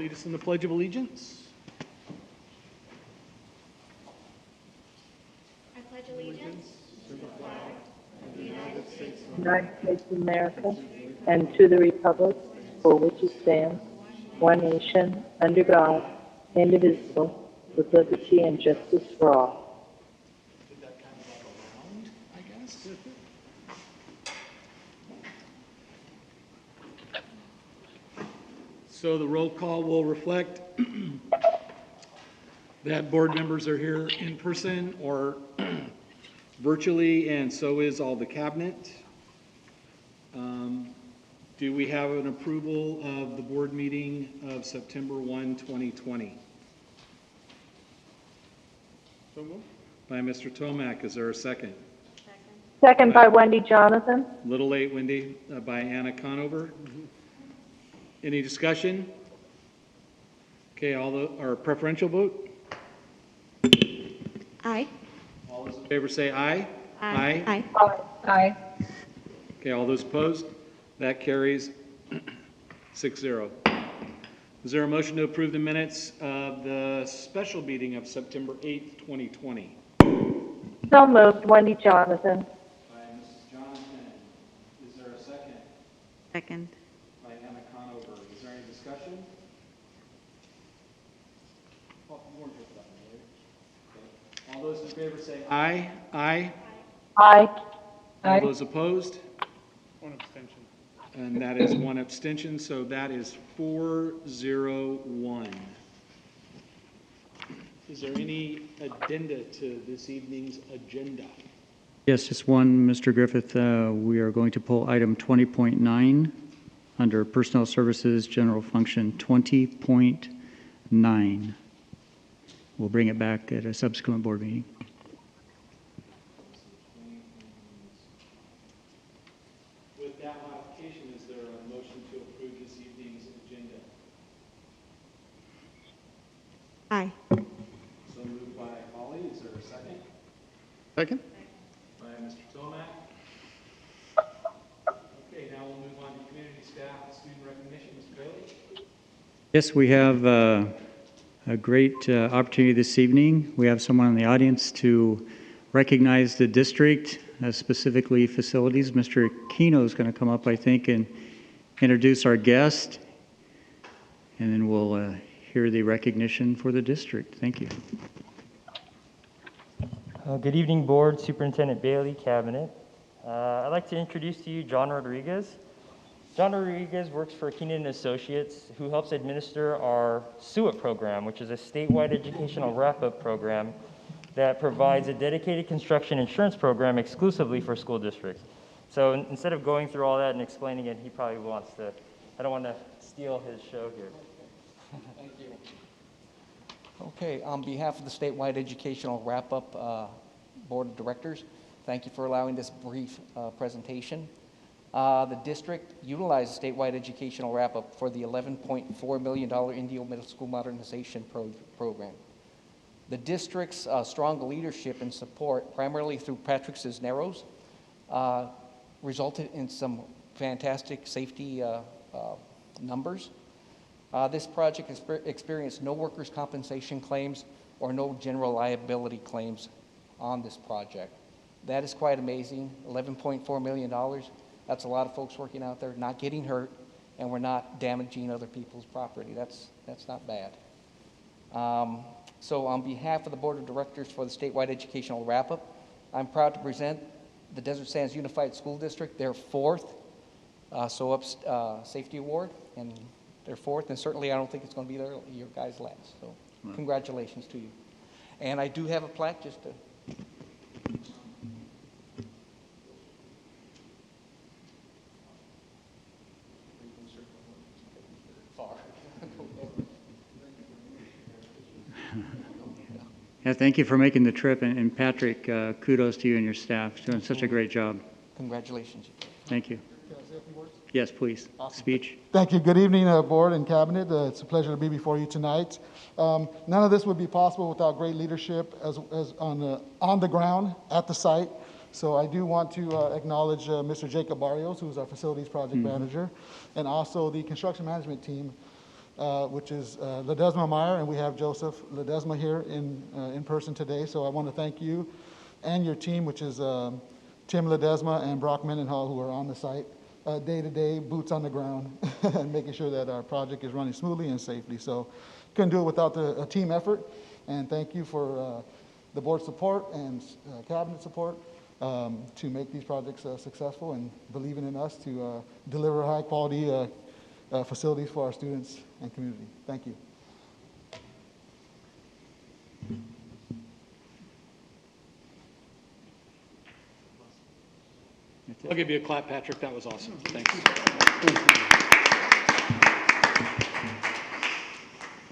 lead us in the Pledge of Allegiance. I pledge allegiance to the flag of the United States of America, and to the republic for which it stands, one nation, under God, indivisible, with liberty and justice for all. Did that kind of like a round, I guess? So the roll call will reflect that board members are here in person or virtually, and so is all the cabinet. Do we have an approval of the board meeting of September 1, 2020? So moved. By Mr. Tomac. Is there a second? Second by Wendy Jonathan. A little late, Wendy. By Anna Conover. Any discussion? Okay, our preferential vote? Aye. All those in favor say aye. Aye. Aye. Aye. Okay, all those opposed? That carries 6-0. Is there a motion to approve the minutes of the special meeting of September 8th, 2020? So moved, Wendy Jonathan. By Mrs. Jonathan. Is there a second? Second. By Anna Conover. Is there any discussion? Oh, you weren't here for that one, right? Okay. All those in favor say aye. Aye. Aye. All those opposed? One abstention. And that is one abstention, so that is 4-0-1. Is there any addenda to this evening's agenda? Yes, just one, Mr. Griffith. We are going to pull item 20.9 under Personnel Services General Function 20.9. We'll bring it back at a subsequent board meeting. With that modification, is there a motion to approve this evening's agenda? Aye. So moved by Holly. Is there a second? Second? By Mr. Tomac. Okay, now we'll move on to community staff and student recognition. Mr. Bailey? Yes, we have a great opportunity this evening. We have someone in the audience to recognize the district, specifically facilities. Mr. Kino is going to come up, I think, and introduce our guest, and then we'll hear the recognition for the district. Thank you. Good evening, Board, Superintendent Bailey, Cabinet. I'd like to introduce to you John Rodriguez. John Rodriguez works for Keenan Associates, who helps administer our SUIT program, which is a statewide educational wrap-up program that provides a dedicated construction insurance program exclusively for school districts. So instead of going through all that and explaining it, he probably wants to, I don't want to steal his show here. Thank you. Okay, on behalf of the statewide educational wrap-up board of directors, thank you for allowing this brief presentation. The district utilized statewide educational wrap-up for the $11.4 million Indio Middle School Modernization Program. The district's strong leadership and support, primarily through Patrick Cisneros, resulted in some fantastic safety numbers. This project experienced no workers' compensation claims or no general liability claims on this project. That is quite amazing. $11.4 million. That's a lot of folks working out there, not getting hurt, and we're not damaging other people's property. That's not bad. So on behalf of the Board of Directors for the statewide educational wrap-up, I'm proud to present the Desert Sands Unified School District, their fourth Safety Award, and their fourth, and certainly I don't think it's going to be your guys' last. So congratulations to you. And I do have a plaque just to... Yeah, thank you for making the trip, and Patrick, kudos to you and your staff. Doing such a great job. Congratulations. Thank you. Can I say a few words? Yes, please. Awesome. Speech. Thank you. Good evening, Board and Cabinet. It's a pleasure to be before you tonight. None of this would be possible without great leadership as on the ground at the site. So I do want to acknowledge Mr. Jacob Barrios, who's our facilities project manager, and also the construction management team which is Ledesma Meyer, and we have Joseph Ledesma here in person today. So I want to thank you and your team, which is Tim Ledesma and Brock Mendenhall, who are on the site day-to-day, boots on the ground, and making sure that our project is running smoothly and safely. So couldn't do it without a team effort, and thank you for the board support and cabinet support to make these projects successful, and believing in us to deliver high-quality facilities for our students and community. Thank you. I'll give you a clap, Patrick. That was awesome. Thanks.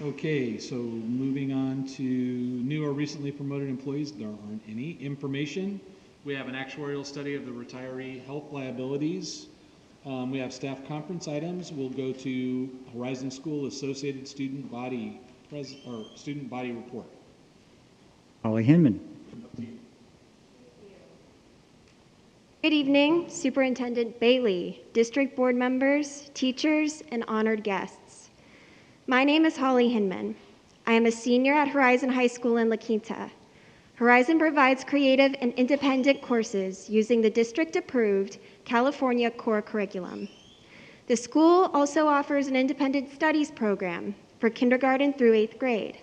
Okay, so moving on to new or recently promoted employees, there aren't any. Information, we have an actuarial study of the retiree health liabilities. We have staff conference items. We'll go to Horizon School Associated Student Body Student Body Report. Holly Hinman. Good evening, Superintendent Bailey, district board members, teachers, and honored guests. My name is Holly Hinman. I am a senior at Horizon High School in La Quinta. Horizon provides creative and independent courses using the district-approved California core curriculum. The school also offers an independent studies program for kindergarten through 8th grade.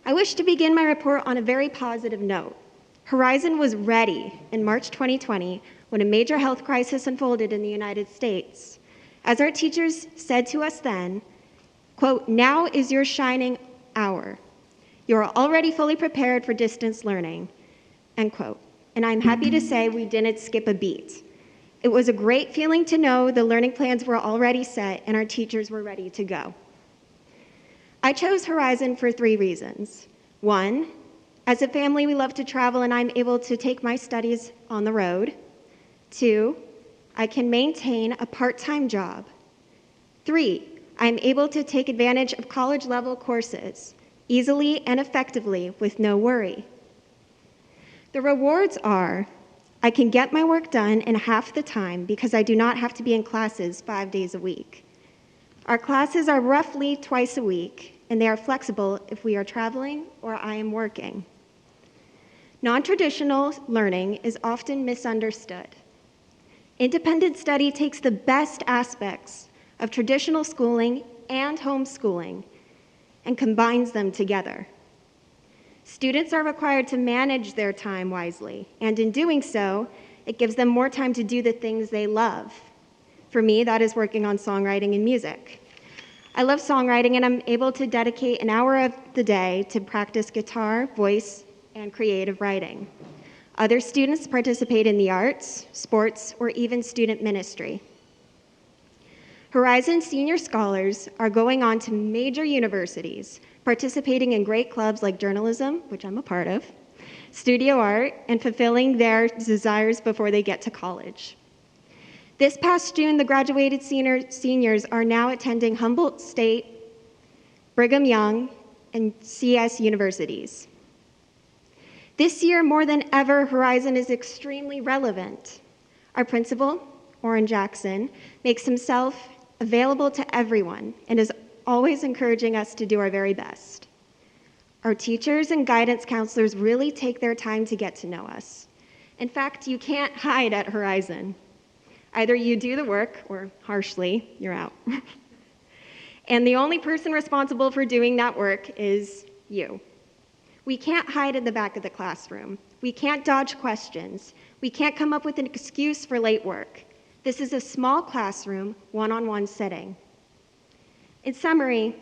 I wish to begin my report on a very positive note. Horizon was ready in March 2020 when a major health crisis unfolded in the United States. As our teachers said to us then, quote, "Now is your shining hour. You are already fully prepared for distance learning," end quote. And I'm happy to say we didn't skip a beat. It was a great feeling to know the learning plans were already set and our teachers were ready to go. I chose Horizon for 3 reasons. 1, as a family, we love to travel and I'm able to take my studies on the road. 2, I can maintain a part-time job. 3, I'm able to take advantage of college-level courses easily and effectively with no worry. The rewards are, I can get my work done in half the time because I do not have to be in classes 5 days a week. Our classes are roughly twice a week, and they are flexible if we are traveling or I am working. Non-traditional learning is often misunderstood. Independent study takes the best aspects of traditional schooling and homeschooling and combines them together. Students are required to manage their time wisely, and in doing so, it gives them more time to do the things they love. For me, that is working on songwriting and music. I love songwriting, and I'm able to dedicate an hour of the day to practice guitar, voice, and creative writing. Other students participate in the arts, sports, or even student ministry. Horizon senior scholars are going on to major universities, participating in great clubs like journalism, which I'm a part of, studio art, and fulfilling their desires before they get to college. This past June, the graduated seniors are now attending Humboldt State, Brigham Young, and CS universities. This year, more than ever, Horizon is extremely relevant. Our principal, Orrin Jackson, makes himself available to everyone and is always encouraging us to do our very best. Our teachers and guidance counselors really take their time to get to know us. In fact, you can't hide at Horizon. Either you do the work, or harshly, you're out. And the only person responsible for doing that work is you. We can't hide in the back of the classroom. We can't dodge questions. We can't come up with an excuse for late work. This is a small classroom, one-on-one setting. In summary,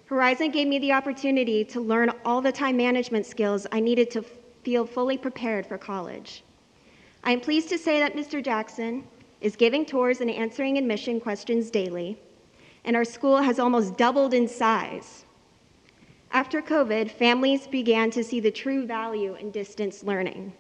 Horizon gave me the opportunity to learn all the time management skills I needed to feel fully prepared for college. I am pleased to say that Mr. Jackson is giving tours and answering admission questions daily, and our school has almost doubled in size. After COVID, families began to see the true value in distance learning.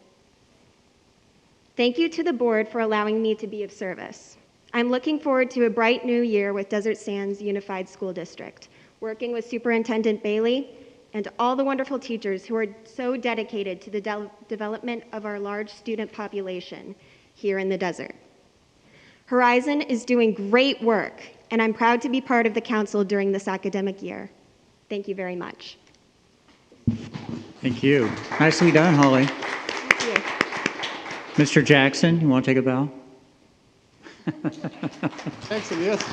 Thank you to the board for allowing me to be of service. I'm looking forward to a bright new year with Desert Sands Unified School District, working with Superintendent Bailey and all the wonderful teachers who are so dedicated to the development of our large student population here in the desert. Horizon is doing great work and I'm proud to be part of the council during this academic year. Thank you very much. Thank you. Nicely done, Holly. Thank you. Mr. Jackson, you want to take a bow? Jackson, yes.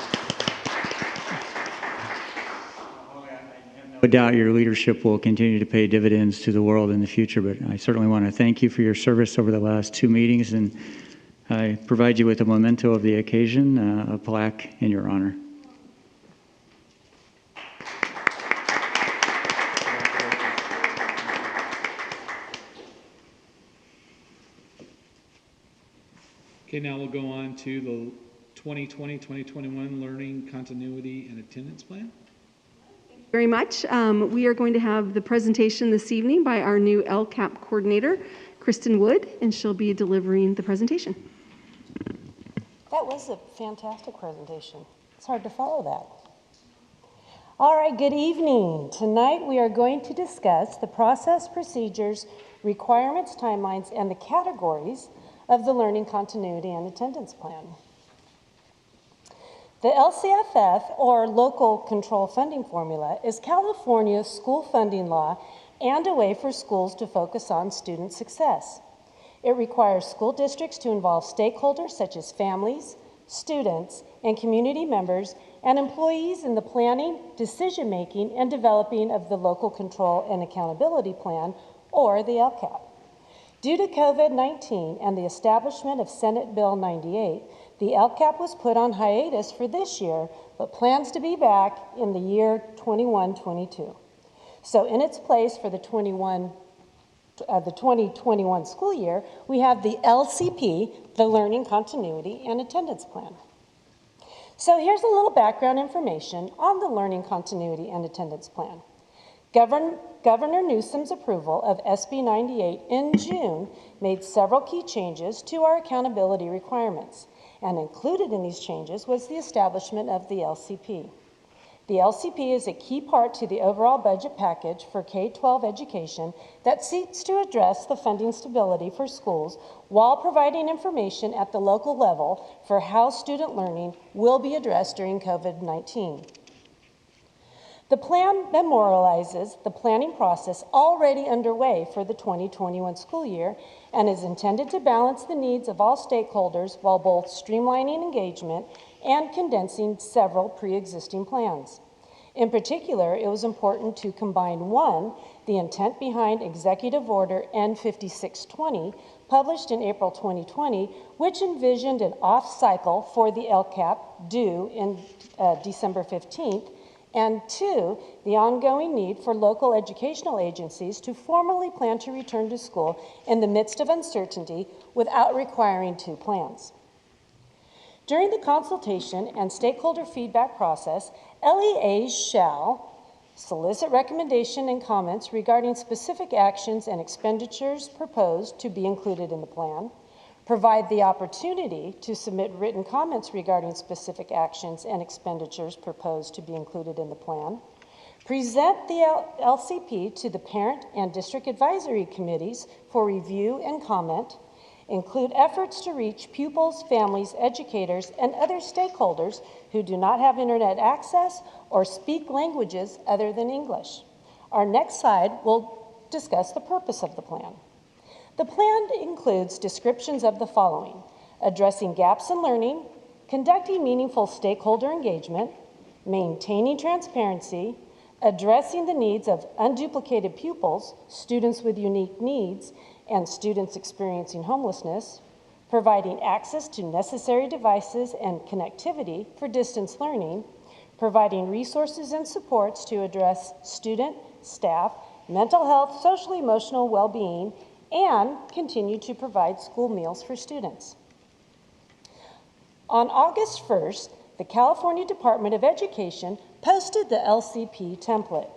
No doubt your leadership will continue to pay dividends to the world in the future, but I certainly want to thank you for your service over the last 2 meetings, and I provide you with a memento of the occasion, a plaque in your honor. Okay, now we'll go on to the 2020-2021 Learning Continuity and Attendance Plan. Very much. We are going to have the presentation this evening by our new LCAP coordinator, Kristen Wood, and she'll be delivering the presentation. That was a fantastic presentation. It's hard to follow that. All right, good evening. Tonight we are going to discuss the process, procedures, requirements, timelines, and the categories of the Learning Continuity and Attendance Plan. The LCFF, or Local Control Funding Formula, is California's school funding law and a way for schools to focus on student success. It requires school districts to involve stakeholders such as families, students, and community members and employees in the planning, decision-making, and developing of the Local Control and Accountability Plan, or the LCAP. Due to COVID-19 and the establishment of Senate Bill 98, the LCAP was put on hiatus for this year, but plans to be back in the year 21-22. So in its place for the 2021 school year, we have the LCP, the Learning Continuity and Attendance Plan. So here's a little background information on the Learning Continuity and Attendance Plan. Governor Newsom's approval of SB 98 in June made several key changes to our accountability requirements, and included in these changes was the establishment of the LCP. The LCP is a key part to the overall budget package for K-12 education that seeks to address the funding stability for schools while providing information at the local level for how student learning will be addressed during COVID-19. The plan memorializes the planning process already underway for the 2021 school year and is intended to balance the needs of all stakeholders while both streamlining engagement and condensing several pre-existing plans. In particular, it was important to combine one, the intent behind Executive Order N5620, published in April 2020, which envisioned an off-cycle for the LCAP due in December 15th, and two, the ongoing need for local educational agencies to formally plan to return to school in the midst of uncertainty without requiring two plans. During the consultation and stakeholder feedback process, LEAs shall solicit recommendation and comments regarding specific actions and expenditures proposed to be included in the plan, provide the opportunity to submit written comments regarding specific actions and expenditures proposed to be included in the plan, present the LCP to the parent and district advisory committees for review and comment, include efforts to reach pupils, families, educators, and other stakeholders who do not have internet access or speak languages other than English. Our next slide will discuss the purpose of the plan. The plan includes descriptions of the following: addressing gaps in learning, conducting meaningful stakeholder engagement, maintaining transparency, addressing the needs of unduplicated pupils, students with unique needs, and students experiencing homelessness, providing access to necessary devices and connectivity for distance learning, providing resources and supports to address student, staff, mental health, social emotional well-being, and continue to provide school meals for students. On August 1st, the California Department of Education posted the LCP template.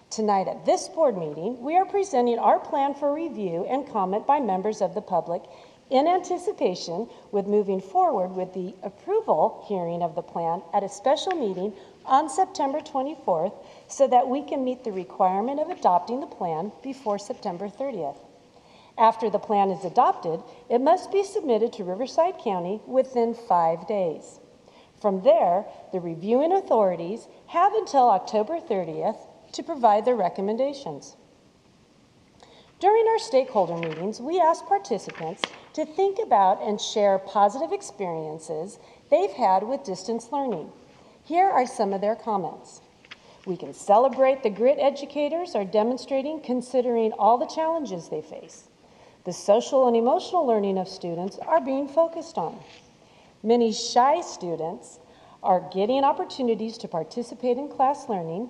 Tonight at this board meeting, we are presenting our plan for review and comment by members of the public in anticipation with moving forward with the approval hearing of the plan at a special meeting on September 24th so that we can meet the requirement of adopting the plan before September 30th. After the plan is adopted, it must be submitted to Riverside County within 5 days. From there, the reviewing authorities have until October 30th to provide their recommendations. During our stakeholder meetings, we ask participants to think about and share positive experiences they've had with distance learning. Here are some of their comments. We can celebrate the grit educators are demonstrating considering all the challenges they face. The social and emotional learning of students are being focused on. Many shy students are getting opportunities to participate in class learning,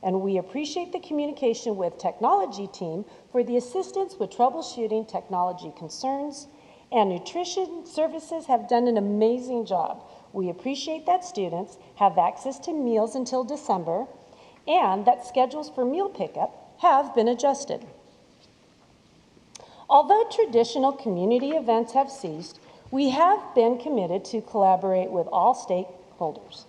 and we appreciate the communication with technology team for the assistance with troubleshooting technology concerns, and nutrition services have done an amazing job. We appreciate that students have access to meals until December, and that schedules for meal pickup have been adjusted. Although traditional community events have ceased, we have been committed to collaborate with all stakeholders.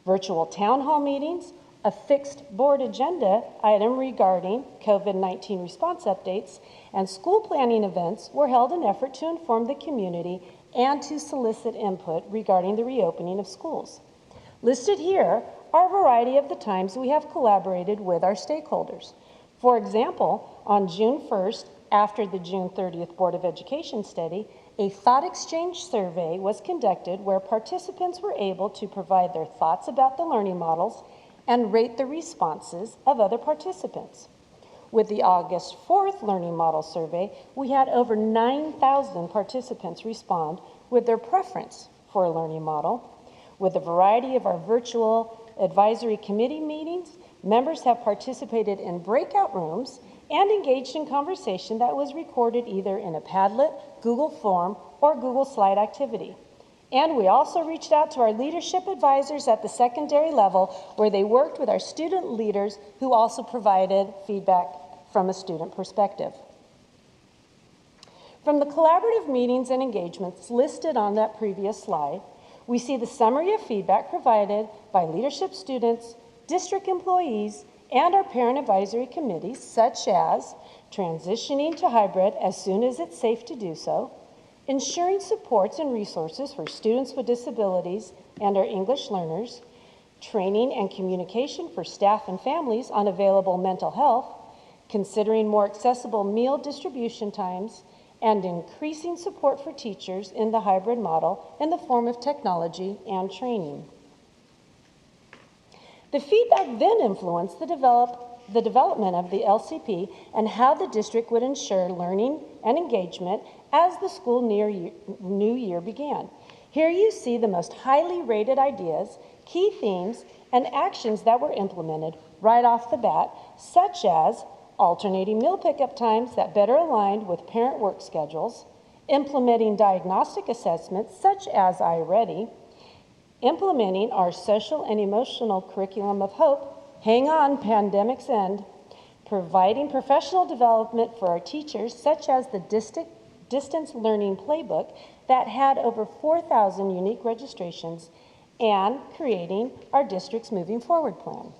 Virtual town hall meetings, a fixed board agenda item regarding COVID-19 response updates, and school planning events were held in an effort to inform the community and to solicit input regarding the reopening of schools. Listed here are a variety of the times we have collaborated with our stakeholders. For example, on June 1st, after the June 30th Board of Education study, a thought exchange survey was conducted where participants were able to provide their thoughts about the learning models and rate the responses of other participants. With the August 4th Learning Model Survey, we had over 9,000 participants respond with their preference for a learning model. With a variety of our virtual advisory committee meetings, members have participated in breakout rooms and engaged in conversation that was recorded either in a Padlet, Google Form, or Google Slide activity. And we also reached out to our leadership advisors at the secondary level where they worked with our student leaders who also provided feedback from a student perspective. From the collaborative meetings and engagements listed on that previous slide, we see the summary of feedback provided by leadership students, district employees, and our parent advisory committees, such as transitioning to hybrid as soon as it's safe to do so, ensuring supports and resources for students with disabilities and our English learners, training and communication for staff and families on available mental health, considering more accessible meal distribution times, and increasing support for teachers in the hybrid model in the form of technology and training. The feedback then influenced the development of the LCP and how the district would ensure learning and engagement as the school new year began. Here you see the most highly rated ideas, key themes, and actions that were implemented right off the bat, such as alternating meal pickup times that better aligned with parent work schedules, implementing diagnostic assessments such as iReady, implementing our social and emotional curriculum of hope, hang on, pandemic's end, providing professional development for our teachers such as the distance learning playbook that had over 4,000 unique registrations, and creating our district's moving forward plan.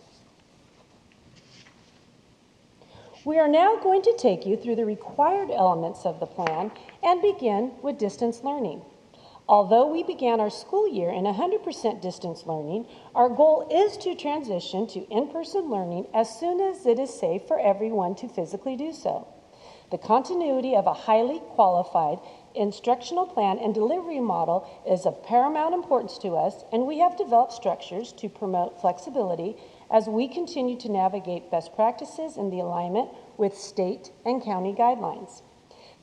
We are now going to take you through the required elements of the plan and begin with distance learning. Although we began our school year in 100% distance learning, our goal is to transition to in-person learning as soon as it is safe for everyone to physically do so. The continuity of a highly qualified instructional plan and delivery model is of paramount importance to us, and we have developed structures to promote flexibility as we continue to navigate best practices in the alignment with state and county guidelines.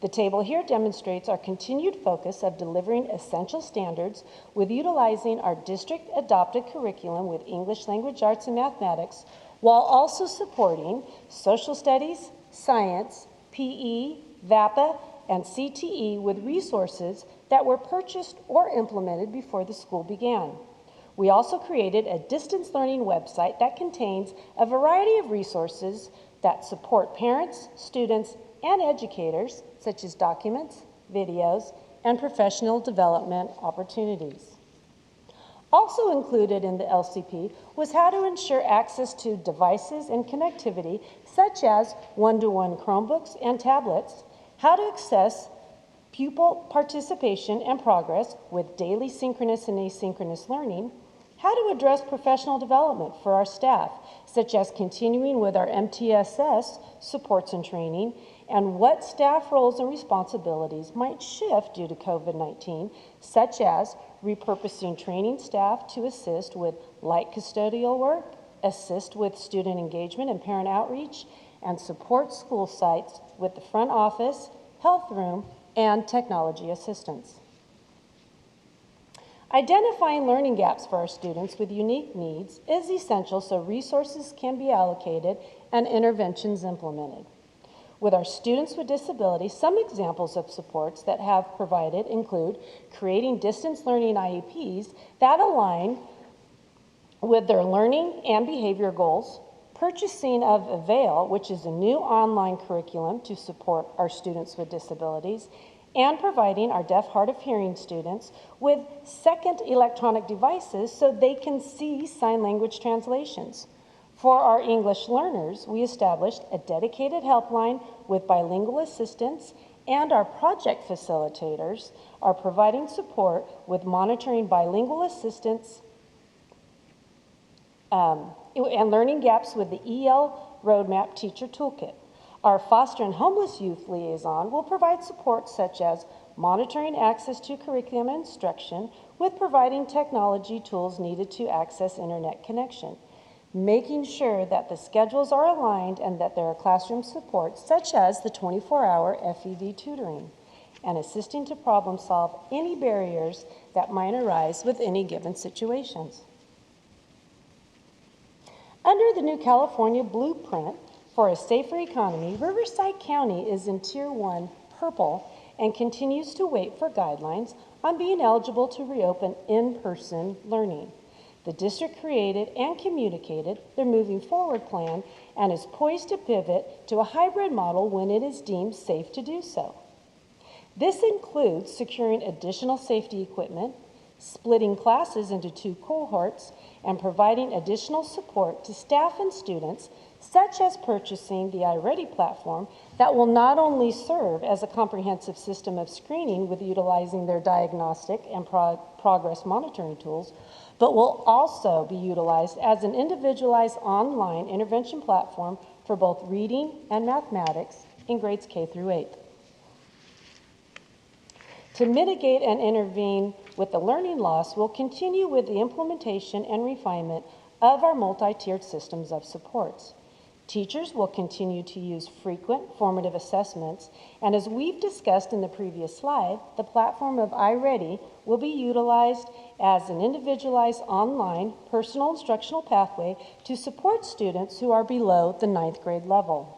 The table here demonstrates our continued focus of delivering essential standards with utilizing our district-adopted curriculum with English language arts and mathematics, while also supporting social studies, science, PE, VAPA, and CTE with resources that were purchased or implemented before the school began. We also created a distance learning website that contains a variety of resources that support parents, students, and educators, such as documents, videos, and professional development opportunities. Also included in the LCP was how to ensure access to devices and connectivity, such as one-to-one Chromebooks and tablets, how to access pupil participation and progress with daily synchronous and asynchronous learning, how to address professional development for our staff, such as continuing with our MTSS supports and training, and what staff roles and responsibilities might shift due to COVID-19, such as repurposing training staff to assist with light custodial work, assist with student engagement and parent outreach, and support school sites with the front office, health room, and technology assistance. Identifying learning gaps for our students with unique needs is essential so resources can be allocated and interventions implemented. With our students with disabilities, some examples of supports that have provided include creating distance learning IEPs that align with their learning and behavior goals, purchasing of Avail, which is a new online curriculum to support our students with disabilities, and providing our deaf, hard of hearing students with second electronic devices so they can see sign language translations. For our English learners, we established a dedicated helpline with bilingual assistance, and our project facilitators are providing support with monitoring bilingual assistance and learning gaps with the EL Roadmap Teacher Toolkit. Our foster and homeless youth liaison will provide support such as monitoring access to curriculum and instruction with providing technology tools needed to access internet connection, making sure that the schedules are aligned and that there are classroom supports such as the 24-hour FEV tutoring, and assisting to problem solve any barriers that might arise with any given situations. Under the new California Blueprint for a Safer Economy, Riverside County is in Tier 1 purple and continues to wait for guidelines on being eligible to reopen in-person learning. The district created and communicated their moving forward plan and is poised to pivot to a hybrid model when it is deemed safe to do so. This includes securing additional safety equipment, splitting classes into 2 cohorts, and providing additional support to staff and students, such as purchasing the iReady platform that will not only serve as a comprehensive system of screening with utilizing their diagnostic and progress monitoring tools, but will also be utilized as an individualized online intervention platform for both reading and mathematics in grades K through 8. To mitigate and intervene with the learning loss, we'll continue with the implementation and refinement of our multi-tiered systems of supports. Teachers will continue to use frequent formative assessments, and as we've discussed in the previous slide, the platform of iReady will be utilized as an individualized online personal instructional pathway to support students who are below the 9th grade level.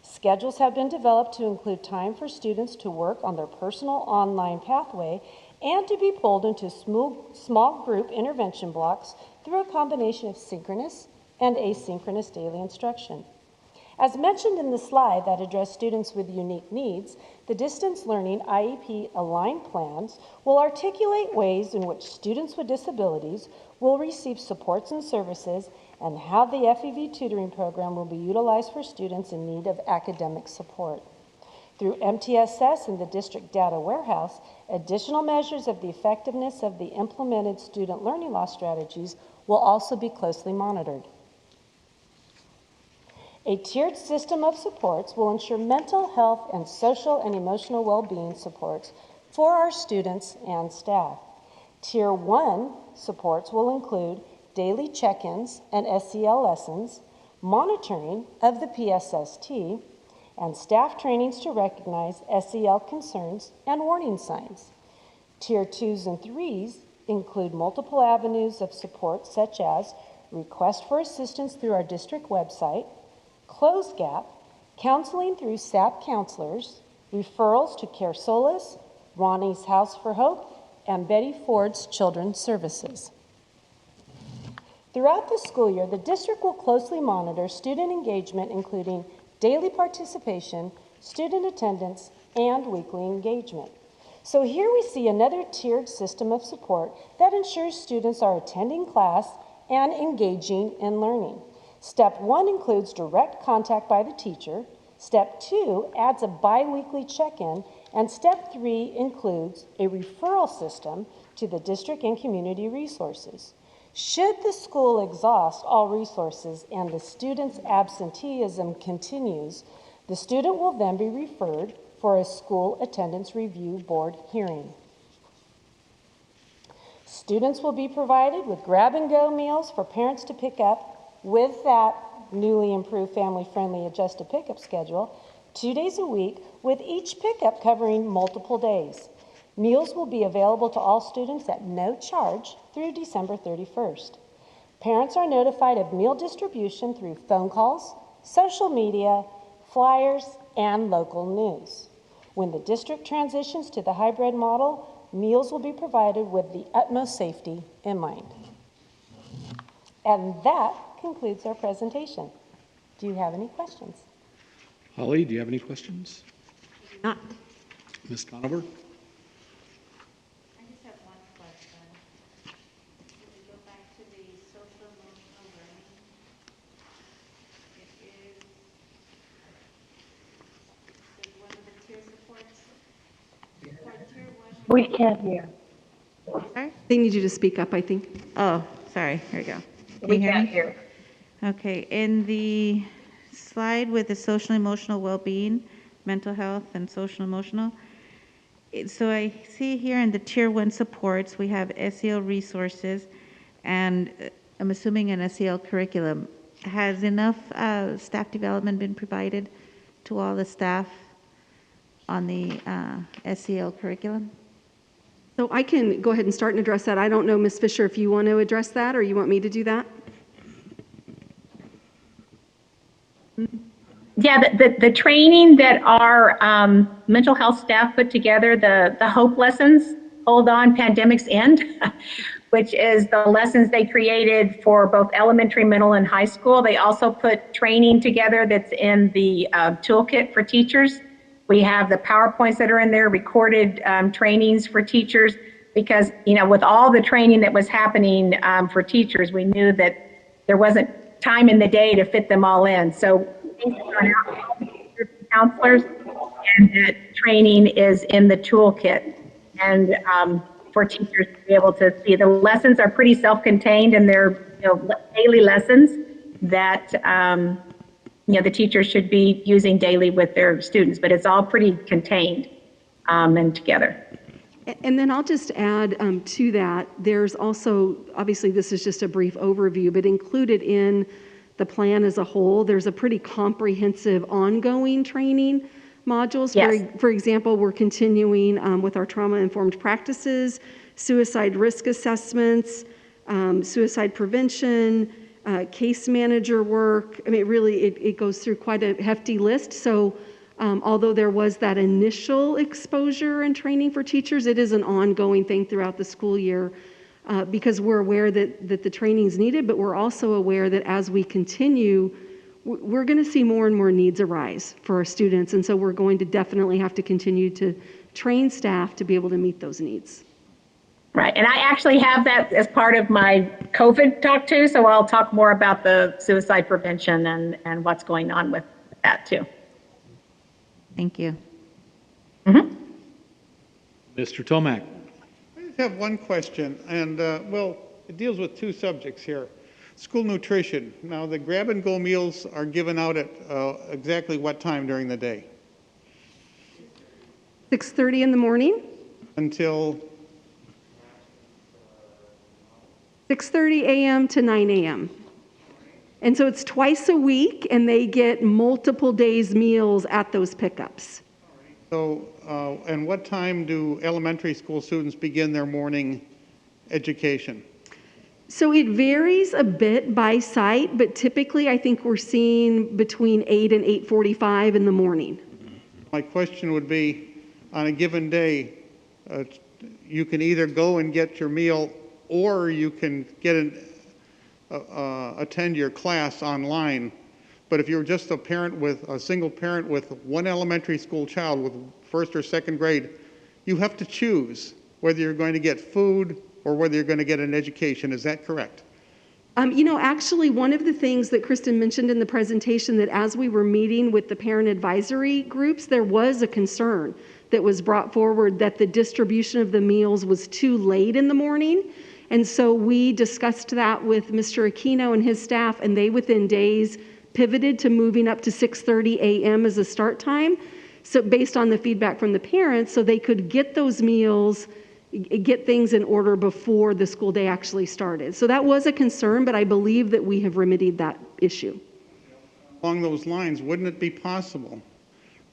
Schedules have been developed to include time for students to work on their personal online pathway and to be pulled into small group intervention blocks through a combination of synchronous and asynchronous daily instruction. As mentioned in the slide that addressed students with unique needs, the distance learning IEP aligned plans will articulate ways in which students with disabilities will receive supports and services and how the FEV tutoring program will be utilized for students in need of academic support. Through MTSS and the district data warehouse, additional measures of the effectiveness of the implemented student learning loss strategies will also be closely monitored. A tiered system of supports will ensure mental health and social and emotional well-being supports for our students and staff. Tier 1 supports will include daily check-ins and SEL lessons, monitoring of the PSST, and staff trainings to recognize SEL concerns and warning signs. Tier 2s and 3s include multiple avenues of support such as request for assistance through our district website, closed gap, counseling through SAP counselors, referrals to Care Solace, Ronnie's House for Hope, and Betty Ford's Children's Services. Throughout the school year, the district will closely monitor student engagement, including daily participation, student attendance, and weekly engagement. So here we see another tiered system of support that ensures students are attending class and engaging in learning. Step 1 includes direct contact by the teacher. Step 2 adds a bi-weekly check-in And step 3 includes a referral system to the district and community resources. Should the school exhaust all resources and the student's absenteeism continues, the student will then be referred for a school attendance review board hearing. Students will be provided with grab-and-go meals for parents to pick up with that newly improved family-friendly adjusted pickup schedule 2 days a week, with each pickup covering multiple days. Meals will be available to all students at no charge through December 31st. Parents are notified of meal distribution through phone calls, social media, flyers, and local news. When the district transitions to the hybrid model, meals will be provided with the utmost safety in mind. And that concludes our presentation. Do you have any questions? Holly, do you have any questions? Not. Ms. Conover? I just have one question. If we go back to the social emotional learning, it is one of the tier supports. For tier 1, We can't hear. They need you to speak up, I think. oh, sorry, here we go. Can We you hear can't me? hear. Okay, in the slide with the social emotional well-being, mental health and social emotional, so I see here in the tier 1 supports, we have SEL resources and I'm assuming an SEL curriculum. Has enough staff development been provided to all the staff on the SEL curriculum? So I can go ahead and start and address that. I don't know, Ms. Fisher, if you want to address that or you want me to do that? Yeah, the training that our mental health staff put together, the HOPE lessons, Hold On, Pandemics End, which is the lessons they created for both elementary, middle, and high school. They also put training together that's in the toolkit for teachers. We have the PowerPoints that are in there, recorded trainings for teachers, because, you know, with all the training that was happening for teachers, we knew that there wasn't time in the day to fit them all in. So counselors, and that training is in the toolkit. And for teachers to be able to see, the lessons are pretty self-contained, and they're, you know, daily lessons that you know, the teachers should be using daily with their students, but it's all pretty contained and together. And then I'll just add to that, there's also, obviously this is just a brief overview, but included in the plan as a whole, there's a pretty comprehensive ongoing training modules. Yes. For example, we're continuing with our trauma-informed practices, suicide risk assessments, suicide prevention, case manager work. I mean, really, it goes through quite a hefty list. So although there was that initial exposure and training for teachers, it is an ongoing thing throughout the school year. Because we're aware that the training is needed, but we're also aware that as we continue, we're going to see more and more needs arise for our students. And so we're going to definitely have to continue to train staff to be able to meet those needs. Right, and I actually have that as part of my COVID talk too, so I'll talk more about the suicide prevention and what's going on with that too. Thank you. Mm-hmm. Mr. Tomac? I just have one question, and well, it deals with two subjects here. School nutrition. Now, the grab-and-go meals are given out at exactly what time during the day? 6:30 in the morning? Until? 6:30 a.m. to 9 a.m. And so it's twice a week, and they get multiple days meals at those pickups. So, and what time do elementary school students begin their morning education? So it varies a bit by site, but typically I think we're seeing between 8 and 8:45 in the morning. My question would be, on a given day, you can either go and get your meal, or you can get attend your class online. But if you're just a single parent with one elementary school child with first or second grade, you have to choose whether you're going to get food or whether you're going to get an education. Is that correct? You know, actually, one of the things that Kristen mentioned in the presentation, that as we were meeting with the parent advisory groups, there was a concern that was brought forward that the distribution of the meals was too late in the morning. And so we discussed that with Mr. Aquino and his staff, and they within days pivoted to moving up to 6:30 a.m. as a start time. So based on the feedback from the parents, so they could get those meals, get things in order before the school day actually started. So that was a concern, but I believe that we have remedied that issue. Along those lines, wouldn't it be possible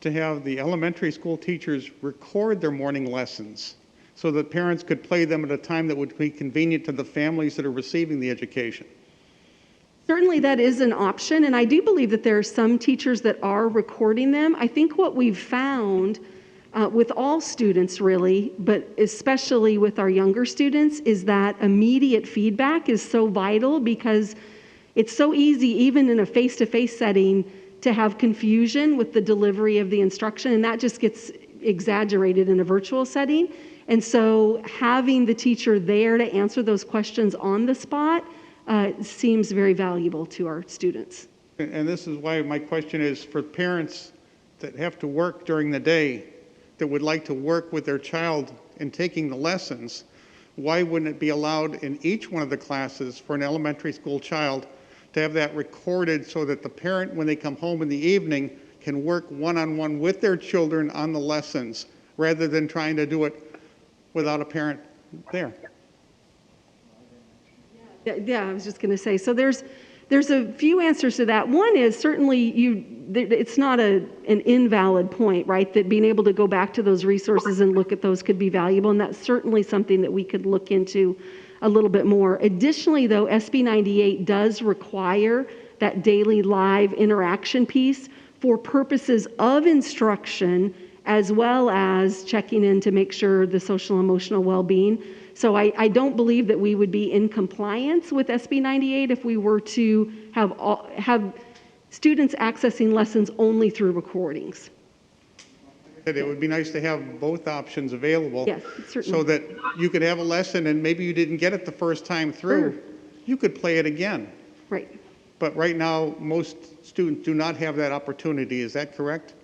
to have the elementary school teachers record their morning lessons so that parents could play them at a time that would be convenient to the families that are receiving the education? Certainly that is an option, and I do believe that there are some teachers that are recording them. I think what we've found with all students really, but especially with our younger students, is that immediate feedback is so vital because it's so easy, even in a face-to-face setting, to have confusion with the delivery of the instruction, and that just gets exaggerated in a virtual setting. And so having the teacher there to answer those questions on the spot seems very valuable to our students. And this is why my question is for parents that have to work during the day, that would like to work with their child in taking the lessons, why wouldn't it be allowed in each one of the classes for an elementary school child to have that recorded so that the parent, when they come home in the evening, can work one-on-one with their children on the lessons rather than trying to do it without a parent there? Yeah, I was just going to say, so there's a few answers to that. One is certainly it's not an invalid point, right? That being able to go back to those resources and look at those could be valuable, and that's certainly something that we could look into a little bit more. Additionally, though, SB 98 does require that daily live interaction piece for purposes of instruction as well as checking in to make sure the social emotional well-being. So I don't believe that we would be in compliance with SB 98 if we were to have students accessing lessons only through recordings. It would be nice to have both options available. Yes, certainly. So that you could have a lesson and maybe you didn't get it the first time through. Sure. You could play it again. Right. But right now, most students do not have that opportunity. Is that correct?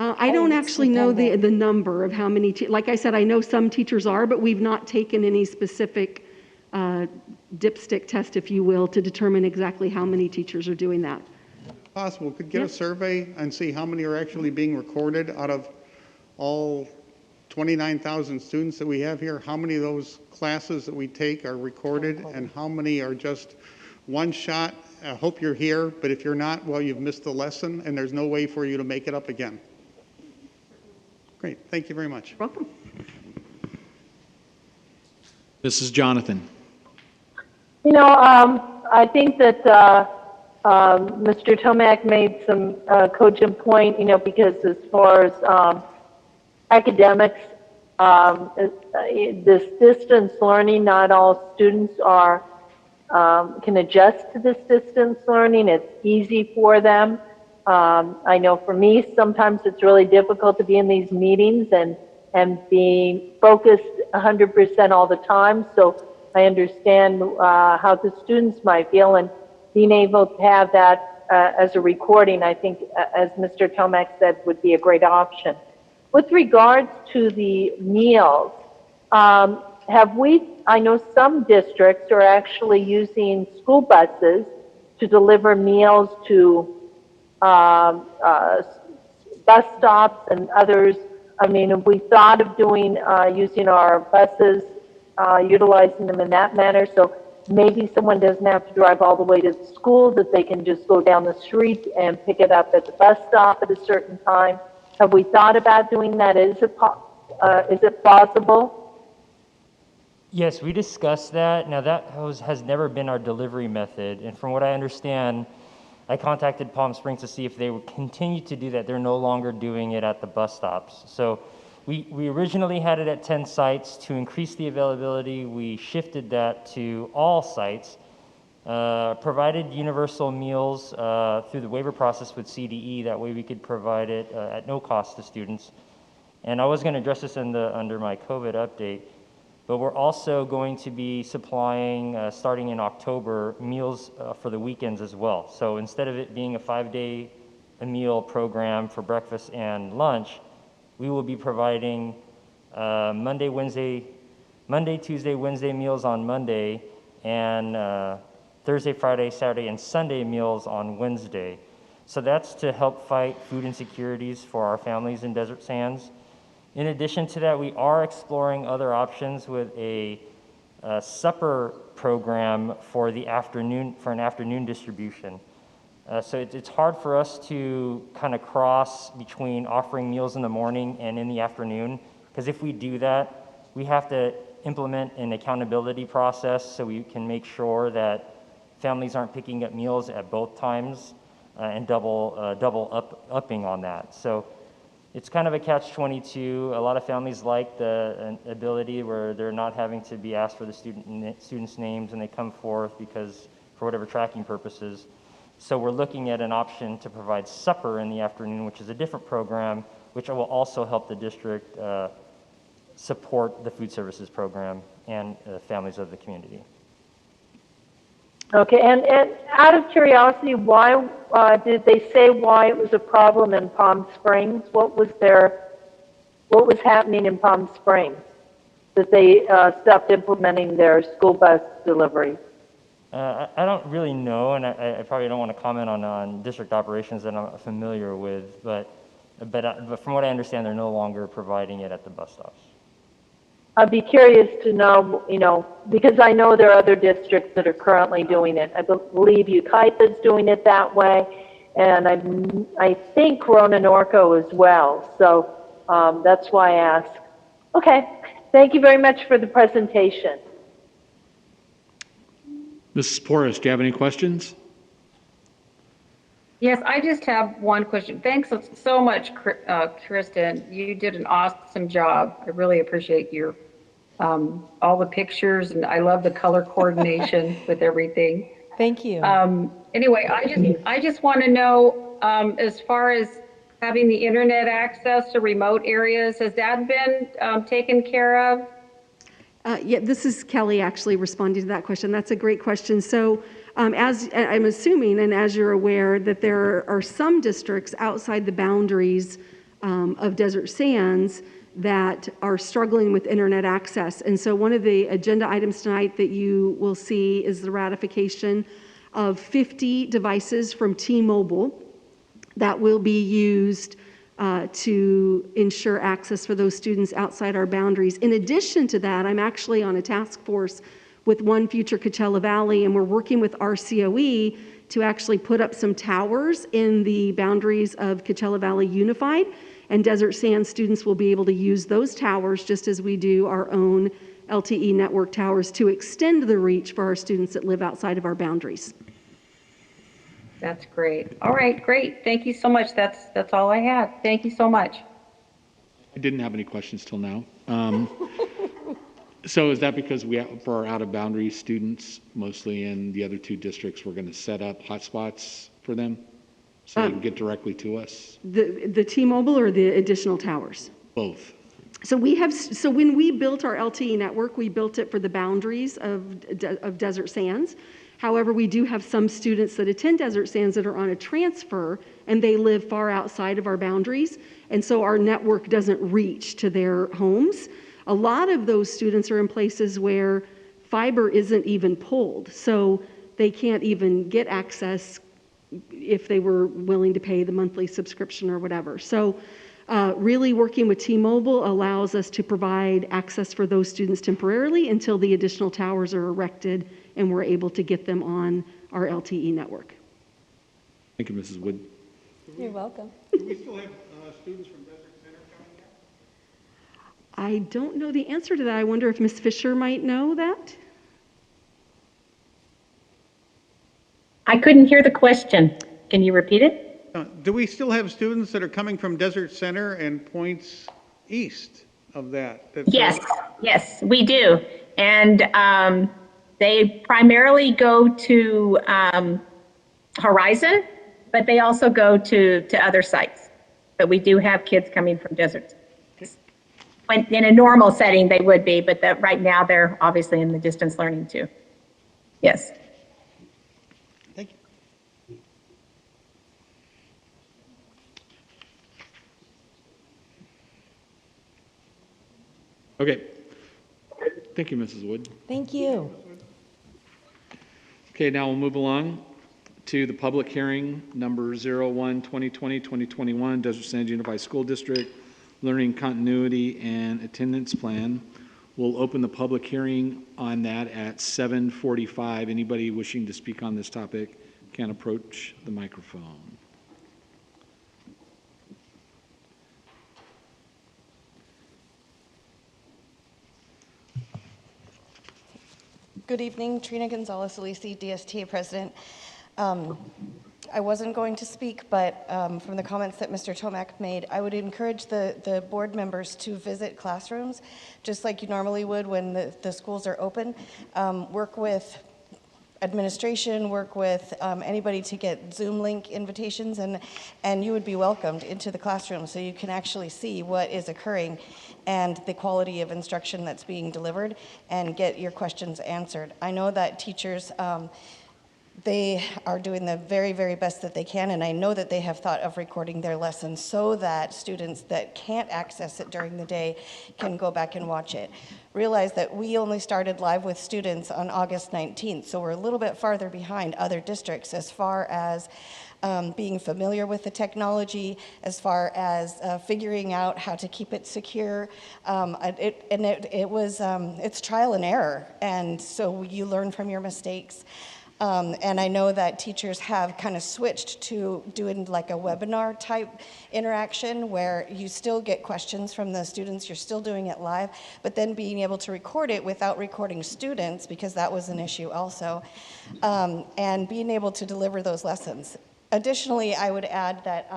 I don't actually know the number of how many, like I said, I know some teachers are, but we've not taken any specific dipstick test, if you will, to determine exactly how many teachers are doing that. Possible. Could get a survey and see how many are actually being recorded out of all 29,000 students that we have here. How many of those classes that we take are recorded and how many are just one shot? I hope you're here, but if you're not, well, you've missed the lesson and there's no way for you to make it up again. Great. Thank you very much. Welcome. This is Jonathan. You know, I think that Mr. Tomac made some cogent point, you know, because as far as academics, this distance learning, not all students are can adjust to this distance learning. It's easy for them. I know for me, sometimes it's really difficult to be in these meetings and being focused 100% all the time. So I understand how the students might feel, and being able to have that as a recording, I think, as Mr. Tomac said, would be a great option. With regards to the meals, I know some districts are actually using school buses to deliver meals to bus stops and others. I mean, we thought of doing, using our buses, utilizing them in that manner. So maybe someone doesn't have to drive all the way to the school, that they can just go down the street and pick it up at the bus stop at a certain time. Have we thought about doing that? Is it possible? Yes, we discussed that. Now that has never been our delivery method. And from what I understand, I contacted Palm Springs to see if they would continue to do that. They're no longer doing it at the bus stops. So we originally had it at 10 sites. To increase the availability, we shifted that to all sites, provided universal meals through the waiver process with CDE. That way we could provide it at no cost to students. And I was going to address this under my COVID update. But we're also going to be supplying, starting in October, meals for the weekends as well. So instead of it being a 5-day meal program for breakfast and lunch, we will be providing Monday, Tuesday, Wednesday meals on Monday, and Thursday, Friday, Saturday, and Sunday meals on Wednesday. So that's to help fight food insecurities for our families in Desert Sands. In addition to that, we are exploring other options with a supper program for an afternoon distribution. So it's hard for us to kind of cross between offering meals in the morning and in the afternoon, because if we do that, we have to implement an accountability process so we can make sure that families aren't picking up meals at both times and upping on that. So it's kind of a catch-22. A lot of families like the ability where they're not having to be asked for the students' names and they come forth because for whatever tracking purposes. So we're looking at an option to provide supper in the afternoon, which is a different program, which will also help the district support the food services program and families of the community. Okay, and out of curiosity, why did they say why it was a problem in Palm Springs? What was happening in Palm Springs that they stopped implementing their school bus delivery? I don't really know, and I probably don't want to comment on district operations that I'm not familiar with, but from what I understand, they're no longer providing it at the bus stops. I'd be curious to know, because I know there are other districts that are currently doing it. I believe Ukiah is doing it that way, and I think Corona Norco as well. So that's why I asked. Okay, thank you very much for the presentation. Mrs. Porras, do you have any questions? Yes, I just have one question. Thanks so much, Kristen. You did an awesome job. I really appreciate your all the pictures, and I love the color coordination with everything. Thank you. Anyway, I just want to know, as far as having the internet access to remote areas, has that been taken care of? Yeah, this is Kelly actually responding to that question. That's a great question. So as I'm assuming, and as you're aware, that there are some districts outside the boundaries of Desert Sands that are struggling with internet access. And so one of the agenda items tonight that you will see is the ratification of 50 devices from T-Mobile that will be used to ensure access for those students outside our boundaries. In addition to that, I'm actually on a task force with One Future Coachella Valley, and we're working with RCOE to actually put up some towers in the boundaries of Coachella Valley Unified, and Desert Sands students will be able to use those towers just as we do our own LTE network towers to extend the reach for our students that live outside of our boundaries. That's great. All right, great. Thank you so much. That's all I had. Thank you so much. I didn't have any questions till now. So is that because for our out-of-boundary students, mostly in the other two districts, we're going to set up hotspots for them so they can get directly to us? The T-Mobile or the additional towers? Both. So when we built our LTE network, we built it for the boundaries of Desert Sands. However, we do have some students that attend Desert Sands that are on a transfer, and they live far outside of our boundaries, and so our network doesn't reach to their homes. A lot of those students are in places where fiber isn't even pulled, so they can't even get access if they were willing to pay the monthly subscription or whatever. So really working with T-Mobile allows us to provide access for those students temporarily until the additional towers are erected and we're able to get them on our LTE network. Thank you, Mrs. Wood. You're welcome. Do we still have students from Desert Center coming yet? I don't know the answer to that. I wonder if Ms. Fisher might know that. I couldn't hear the question. Can you repeat it? Do we still have students that are coming from Desert Center and points east of that? Yes, we do. And they primarily go to Horizon, but they also go to other sites. But we do have kids coming from Desert. In a normal setting, they would be, but right now they're obviously in the distance learning too. Yes. Thank you. Okay. Thank you, Mrs. Wood. Thank you. Okay, now we'll move along to the public hearing, number 01-2020-2021, Desert Sands Unified School District Learning Continuity and Attendance Plan. We'll open the public hearing on that at 7:45. Anybody wishing to speak on this topic can approach the microphone. Good evening, Trina Gonzalez-Alisi, DSTA President. I wasn't going to speak, but from the comments that Mr. Tomac made, I would encourage the board members to visit classrooms, just like you normally would when the schools are open. Work with administration, work with anybody to get Zoom link invitations, and you would be welcomed into the classroom so you can actually see what is occurring and the quality of instruction that's being delivered and get your questions answered. I know that teachers, they are doing the very, very best that they can, and I know that they have thought of recording their lessons so that students that can't access it during the day can go back and watch it. Realize that we only started live with students on August 19th, so we're a little bit farther behind other districts as far as being familiar with the technology, as far as figuring out how to keep it secure. It's trial and error, and so you learn from your mistakes. And I know that teachers have kind of switched to doing like a webinar type interaction where you still get questions from the students, you're still doing it live, but then being able to record it without recording students, because that was an issue also, and being able to deliver those lessons. Additionally, I would add that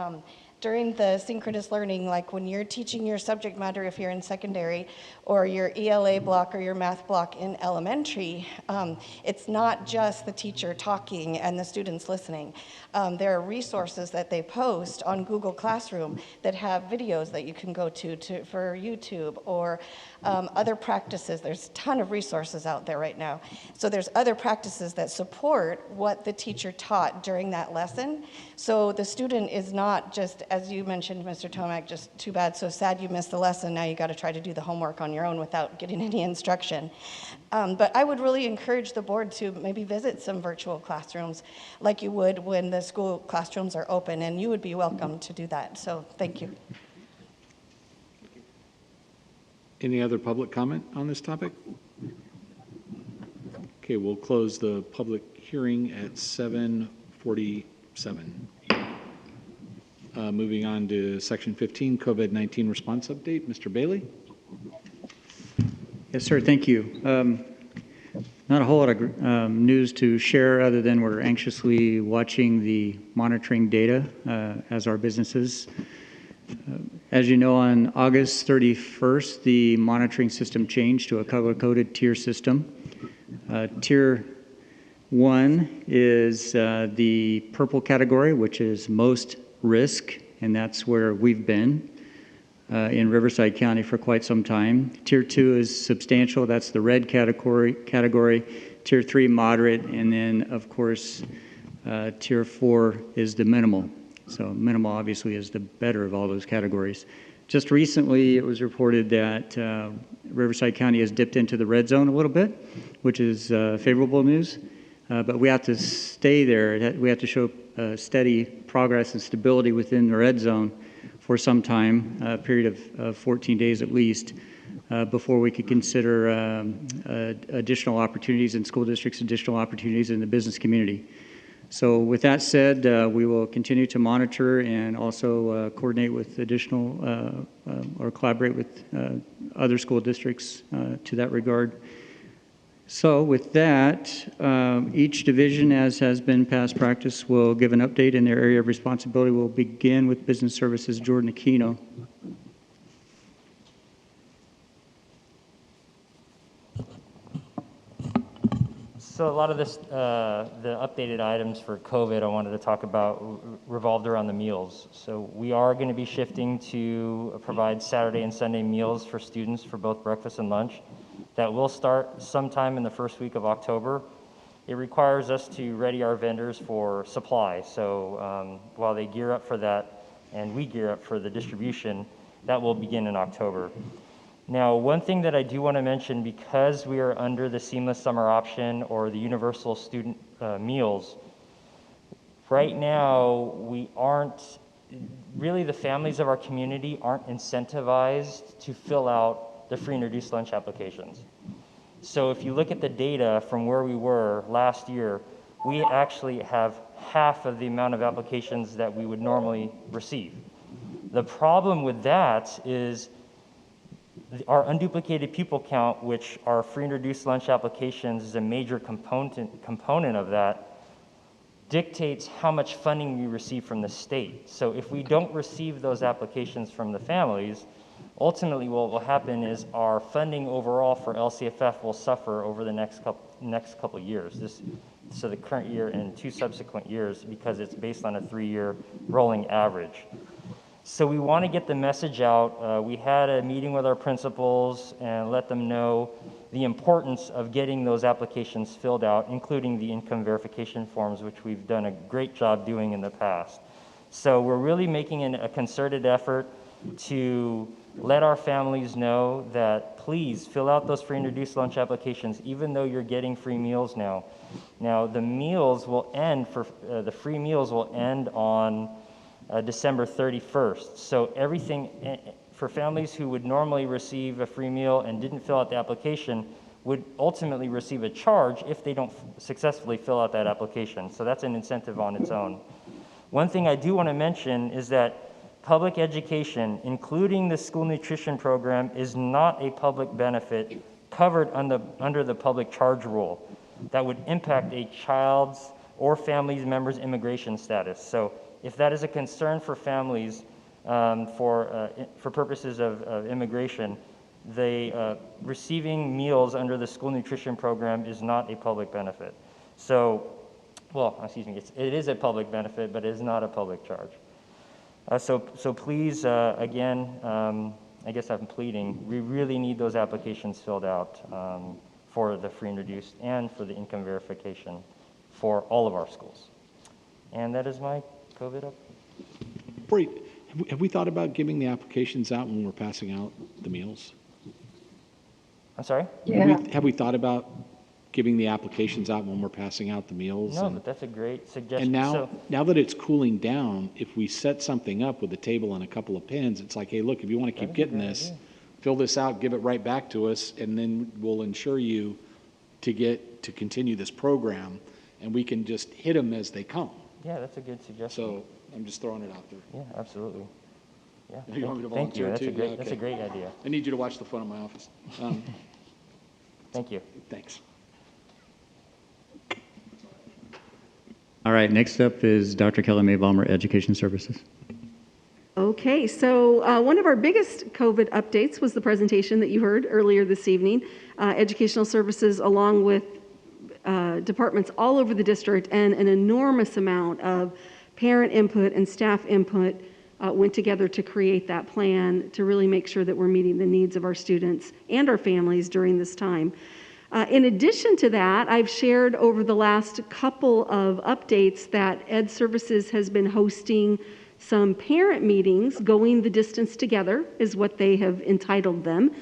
during the synchronous learning, like when you're teaching your subject matter, if you're in secondary, or your ELA block or your math block in elementary, it's not just the teacher talking and the students listening. There are resources that they post on Google Classroom that have videos that you can go to for YouTube, or other practices. There's a ton of resources out there right now. So there's other practices that support what the teacher taught during that lesson. So the student is not just, as you mentioned, Mr. Tomac, just too bad, so sad you missed the lesson, now you got to try to do the homework on your own without getting any instruction. But I would really encourage the board to maybe visit some virtual classrooms like you would when the school classrooms are open, and you would be welcome to do that. So thank you. Any other public comment on this topic? Okay, we'll close the public hearing at 7:47. Moving on to section 15, COVID-19 response update. Mr. Bailey? Yes, sir. Thank you. Not a whole lot of news to share other than we're anxiously watching the monitoring data as our businesses. As you know, on August 31st, the monitoring system changed to a color-coded tier system. Tier 1 is the purple category, which is most risk, and that's where we've been in Riverside County for quite some time. Tier 2 is substantial, that's the red category. Tier 3, moderate, and then, of course, Tier 4 is the minimal. So minimal obviously is the better of all those categories. Just recently, it was reported that Riverside County has dipped into the red zone a little bit, which is favorable news. But we have to stay there. We have to show steady progress and stability within the red zone for some time, a period of 14 days at least, before we could consider additional opportunities in school districts, additional opportunities in the business community. So with that said, we will continue to monitor and also coordinate with additional or collaborate with other school districts to that regard. So with that, each division, as has been past practice, will give an update in their area of responsibility. We'll begin with Business Services, Jordan Aquino. So a lot of this, the updated items for COVID I wanted to talk about revolved around the meals. So we are going to be shifting to provide Saturday and Sunday meals for students for both breakfast and lunch. That will start sometime in the first week of October. It requires us to ready our vendors for supply. So while they gear up for that and we gear up for the distribution, that will begin in October. Now, one thing that I do want to mention, because we are under the seamless summer option or the universal student meals, right now we aren't, really the families of our community aren't incentivized to fill out the free and reduced lunch applications. So if you look at the data from where we were last year, we actually have half of the amount of applications that we would normally receive. The problem with that is our unduplicated pupil count, which our free and reduced lunch applications is a major component of that, dictates how much funding we receive from the state. So if we don't receive those applications from the families, ultimately what will happen is our funding overall for LCFF will suffer over the next couple of years. So the current year and 2 subsequent years, because it's based on a 3-year rolling average. So we want to get the message out. We had a meeting with our principals and let them know the importance of getting those applications filled out, including the income verification forms, which we've done a great job doing in the past. So we're really making a concerted effort to let our families know that please fill out those free and reduced lunch applications, even though you're getting free meals now. Now the meals will end the free meals will end on December 31st. So everything for families who would normally receive a free meal and didn't fill out the application would ultimately receive a charge if they don't successfully fill out that application. So that's an incentive on its own. One thing I do want to mention is that public education, including the school nutrition program, is not a public benefit covered under the public charge rule that would impact a child's or family member's immigration status. So if that is a concern for families for purposes of immigration, receiving meals under the school nutrition program is not a public benefit. So, well, excuse me, it is a public benefit, but it is not a public charge. So please, again, I guess I'm pleading, we really need those applications filled out for the free and reduced and for the income verification for all of our schools. And that is my COVID update. Bree, have we thought about giving the applications out when we're passing out the meals? I'm sorry? Yeah. Have we thought about giving the applications out when we're passing out the meals? No, but that's a great suggestion. And now that it's cooling down, if we set something up with a table and a couple of pins, it's like, hey, look, if you want to keep getting this, fill this out, give it right back to us, and then we'll ensure you to continue this program, and we can just hit them as they come. Yeah, that's a good suggestion. So I'm just throwing it out there. Yeah, absolutely. Yeah. You want me to Thank you. volunteer too? That's a great idea. I need you to watch the front of my office. Thank you. Thanks. All right, next up is Dr. Kelly Mae Balmer, Education Services. Okay, so one of our biggest COVID updates was the presentation that you heard earlier this evening. Educational Services, along with departments all over the district and an enormous amount of parent input and staff input went together to create that plan to really make sure that we're meeting the needs of our students and our families during this time. In addition to that, I've shared over the last couple of updates that Ed Services has been hosting some parent meetings. Going the Distance Together is what they have entitled them.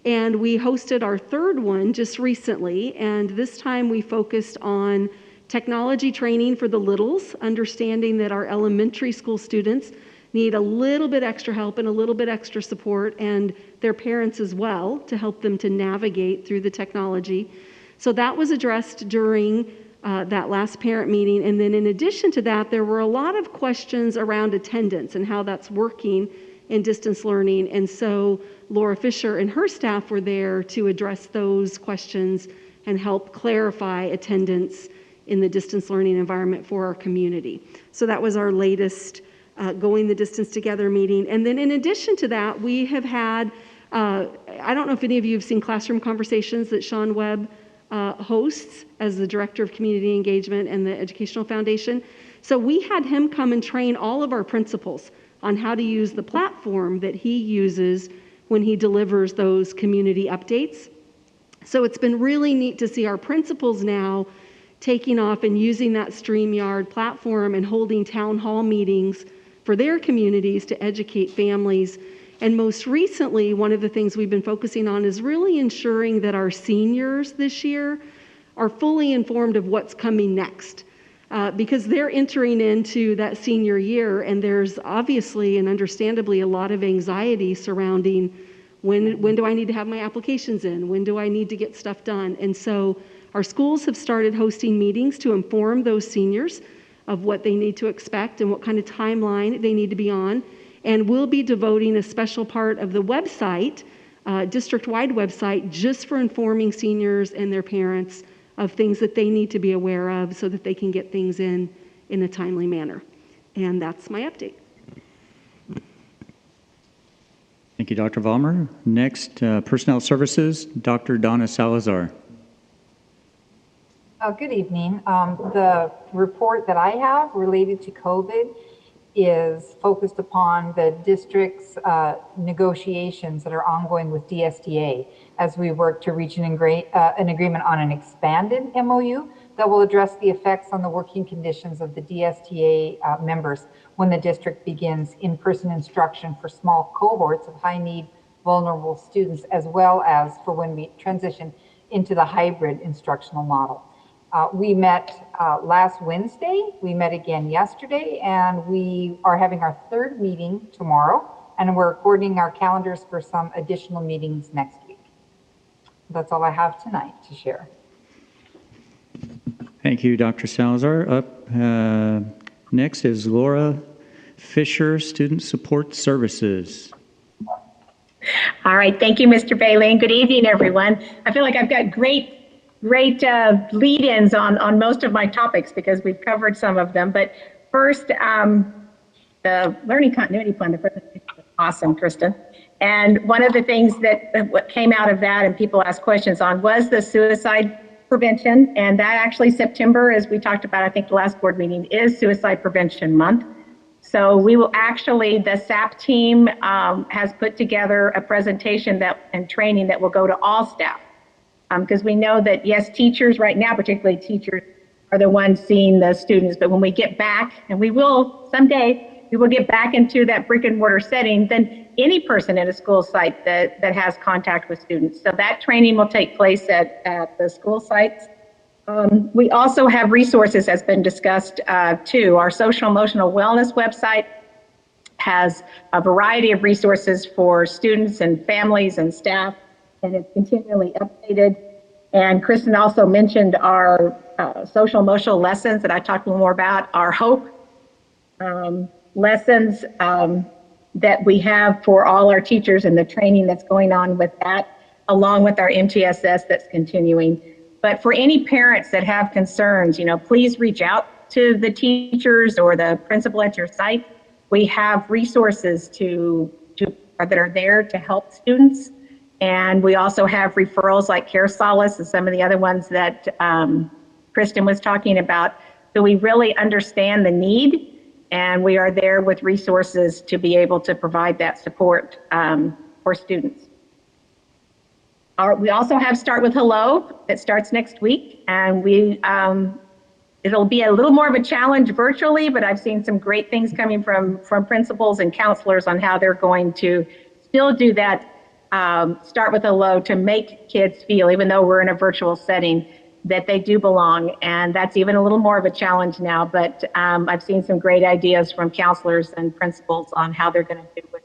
And we hosted our third one just recently, and this time we focused on technology training for the littles, understanding that our elementary school students need a little bit extra help and a little bit extra support, and their parents as well, to help them to navigate through the technology. So that was addressed during that last parent meeting. And then in addition to that, there were a lot of questions around attendance and how that's working in distance learning. And so Laura Fisher and her staff were there to address those questions and help clarify attendance in the distance learning environment for our community. So that was our latest Going the Distance Together meeting. And then in addition to that, we have had, I don't know if any of you have seen Classroom Conversations that Sean Webb hosts as the Director of Community Engagement and the Educational Foundation. So we had him come and train all of our principals on how to use the platform that he uses when he delivers those community updates. So it's been really neat to see our principals now taking off and using that StreamYard platform and holding town hall meetings for their communities to educate families And most recently, one of the things we've been focusing on is really ensuring that our seniors this year are fully informed of what's coming next. Because they're entering into that senior year, and there's obviously and understandably a lot of anxiety surrounding when do I need to have my applications in? When do I need to get stuff done? And so our schools have started hosting meetings to inform those seniors of what they need to expect and what kind of timeline they need to be on. And we'll be devoting a special part of the website, district-wide website, just for informing seniors and their parents of things that they need to be aware of so that they can get things in a timely manner. And that's my update. Thank you, Dr. Vollmer. Next, Personnel Services, Dr. Donna Salazar. Good evening. The report that I have related to COVID is focused upon the district's negotiations that are ongoing with DSTA as we work to reach an agreement on an expanded MOU that will address the effects on the working conditions of the DSTA members when the district begins in-person instruction for small cohorts of high-need vulnerable students, as well as for when we transition into the hybrid instructional model. We met last Wednesday, we met again yesterday, and we are having our third meeting tomorrow, and we're coordinating our calendars for some additional meetings next week. That's all I have tonight to share. Thank you, Dr. Salazar. Up next is Laura Fisher, Student Support Services. All right, thank you, Mr. Bailey, and good evening, everyone. I feel like I've got great lead-ins on most of my topics because we've covered some of them. But first, the learning continuity plan, the presentation was awesome, Kristen. And one of the things that what came out of that and people asked questions on was the suicide prevention. And that actually September, as we talked about, I think the last board meeting, is Suicide Prevention Month. So we will actually, the SAP team has put together a presentation and training that will go to all staff. Because we know that, yes, teachers right now, particularly teachers, are the ones seeing the students. But when we get back, and we will someday, we will get back into that brick and mortar setting, then any person at a school site that has contact with students. So that training will take place at the school sites. We also have resources, as been discussed, too. Our social emotional wellness website has a variety of resources for students and families and staff, and it's continually updated. And Kristen also mentioned our social emotional lessons that I talked a little more about, our HOPE lessons that we have for all our teachers and the training that's going on with that, along with our MTSS that's continuing. But for any parents that have concerns, please reach out to the teachers or the principal at your site. We have resources that are there to help students. And we also have referrals like Care Solace and some of the other ones that Kristen was talking about. So we really understand the need, and we are there with resources to be able to provide that support for students. We also have Start with Hello that starts next week, and it'll be a little more of a challenge virtually, but I've seen some great things coming from principals and counselors on how they're going to still do that Start with Hello to make kids feel, even though we're in a virtual setting, that they do belong. And that's even a little more of a challenge now, but I've seen some great ideas from counselors and principals on how they're going to do it.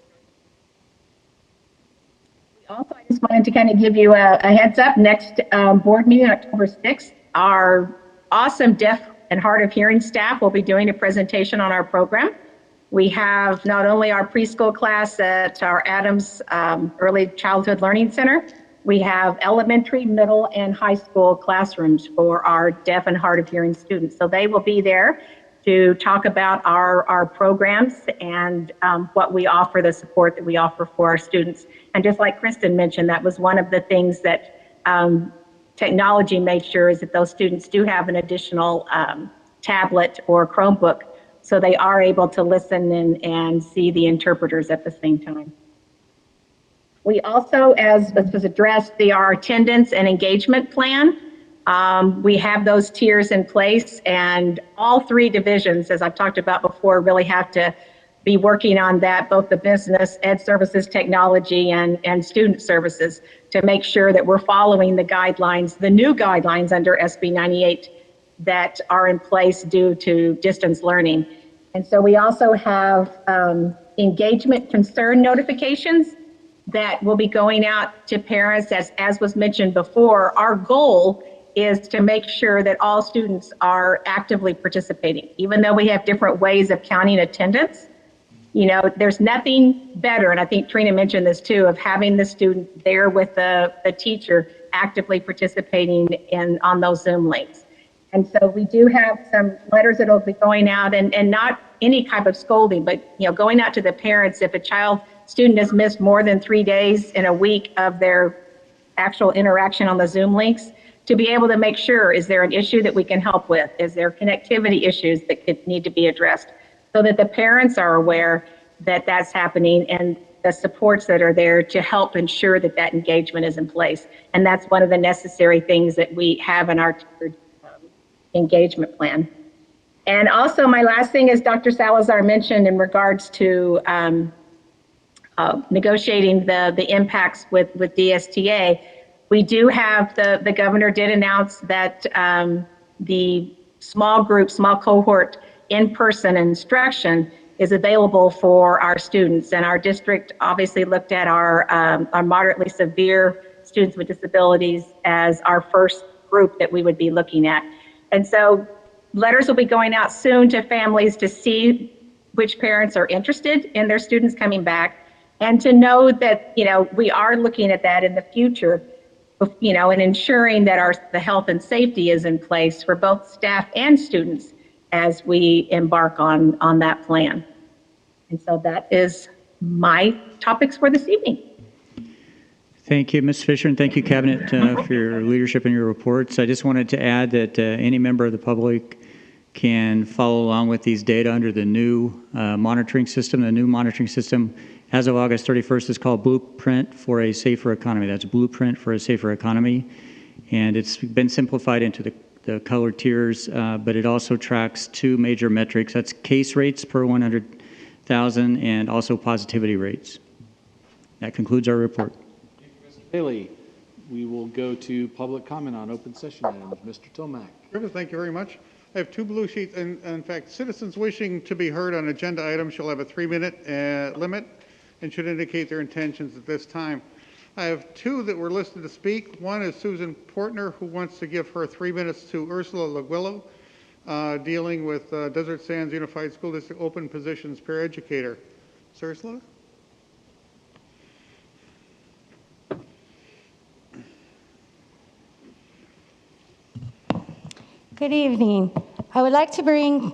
Also, I just wanted to kind of give you a heads up. Next board meeting, October 6th, our awesome deaf and hard of hearing staff will be doing a presentation on our program. We have not only our preschool class at our Adams Early Childhood Learning Center, we have elementary, middle, and high school classrooms for our deaf and hard of hearing students. So they will be there to talk about our programs and what we offer, the support that we offer for our students. And just like Kristen mentioned, that was one of the things that technology made sure is that those students do have an additional tablet or Chromebook, so they are able to listen and see the interpreters at the same time. We also, as was addressed, our attendance and engagement plan. We have those tiers in place, and all three divisions, as I've talked about before, really have to be working on that, both the business, ed services, technology, and student services, to make sure that we're following the guidelines, the new guidelines under SB 98 that are in place due to distance learning. And so we also have engagement concern notifications that will be going out to parents. As was mentioned before, our goal is to make sure that all students are actively participating. Even though we have different ways of counting attendance, you know, there's nothing better, and I think Trina mentioned this too, of having the student there with the teacher actively participating on those Zoom links. And so we do have some letters that will be going out, and not any type of scolding, but, you know, going out to the parents if a student has missed more than 3 days in a week of their actual interaction on the Zoom links, to be able to make sure, is there an issue that we can help with? Is there connectivity issues that could need to be addressed? So that the parents are aware that that's happening, and the supports that are there to help ensure that that engagement is in place. And that's one of the necessary things that we have in our engagement plan. And also, my last thing is Dr. Salazar mentioned in regards to negotiating the impacts with DSTA. We do have, the governor did announce that the small group, small cohort in-person instruction is available for our students. And our district obviously looked at our moderately severe students with disabilities as our first group that we would be looking at. And so letters will be going out soon to families to see which parents are interested in their students coming back, and to know that, you know, we are looking at that in the future, you know, and ensuring that the health and safety is in place for both staff and students as we embark on that plan. And so that is my topics for this evening. Thank you, Ms. Fisher, and thank you, Cabinet, for your leadership and your reports. I just wanted to add that any member of the public can follow along with these data under the new monitoring system. The new monitoring system, as of August 31st, is called Blueprint for a Safer Economy. That's Blueprint for a Safer Economy. And it's been simplified into the colored tiers, but it also tracks two major metrics. That's case rates per 100,000 and also positivity rates. That concludes our report. Thank you, Mr. Bailey. We will go to public comment on open session, and Mr. Tomac. Thank you very much. I have two blue sheets, and in fact, citizens wishing to be heard on agenda items shall have a 3-minute limit and should indicate their intentions at this time. I have two that were listed to speak. One is Susan Portner, who wants to give her 3 minutes to Ursula Laguillo, dealing with Desert Sands Unified School District open positions per educator. Ms. Ursula? Good evening. I would like to bring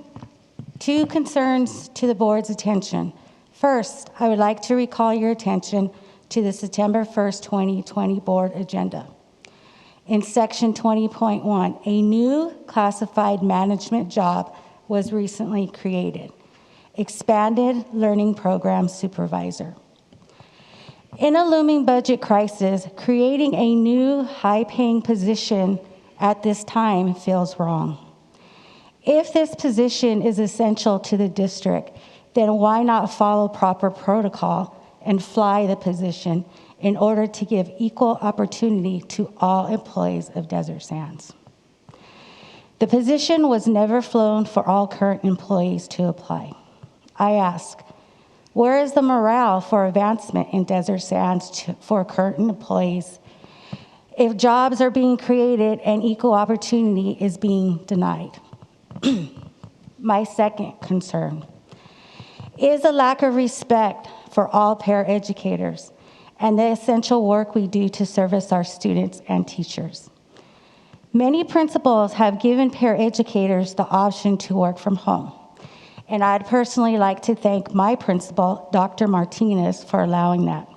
two concerns to the board's attention. First, I would like to recall your attention to the September 1st, 2020 board agenda. In section 20.1, a new classified management job was recently created, Expanded Learning Program Supervisor. In a looming budget crisis, creating a new high-paying position at this time feels wrong. If this position is essential to the district, then why not follow proper protocol and fly the position in order to give equal opportunity to all employees of Desert Sands? The position was never flown for all current employees to apply. I ask, where is the morale for advancement in Desert Sands for current employees if jobs are being created and equal opportunity is being denied? My second concern is a lack of respect for all paraeducators and the essential work we do to service our students and teachers. Many principals have given paraeducators the option to work from home, and I'd personally like to thank my principal, Dr. Martinez, for allowing that,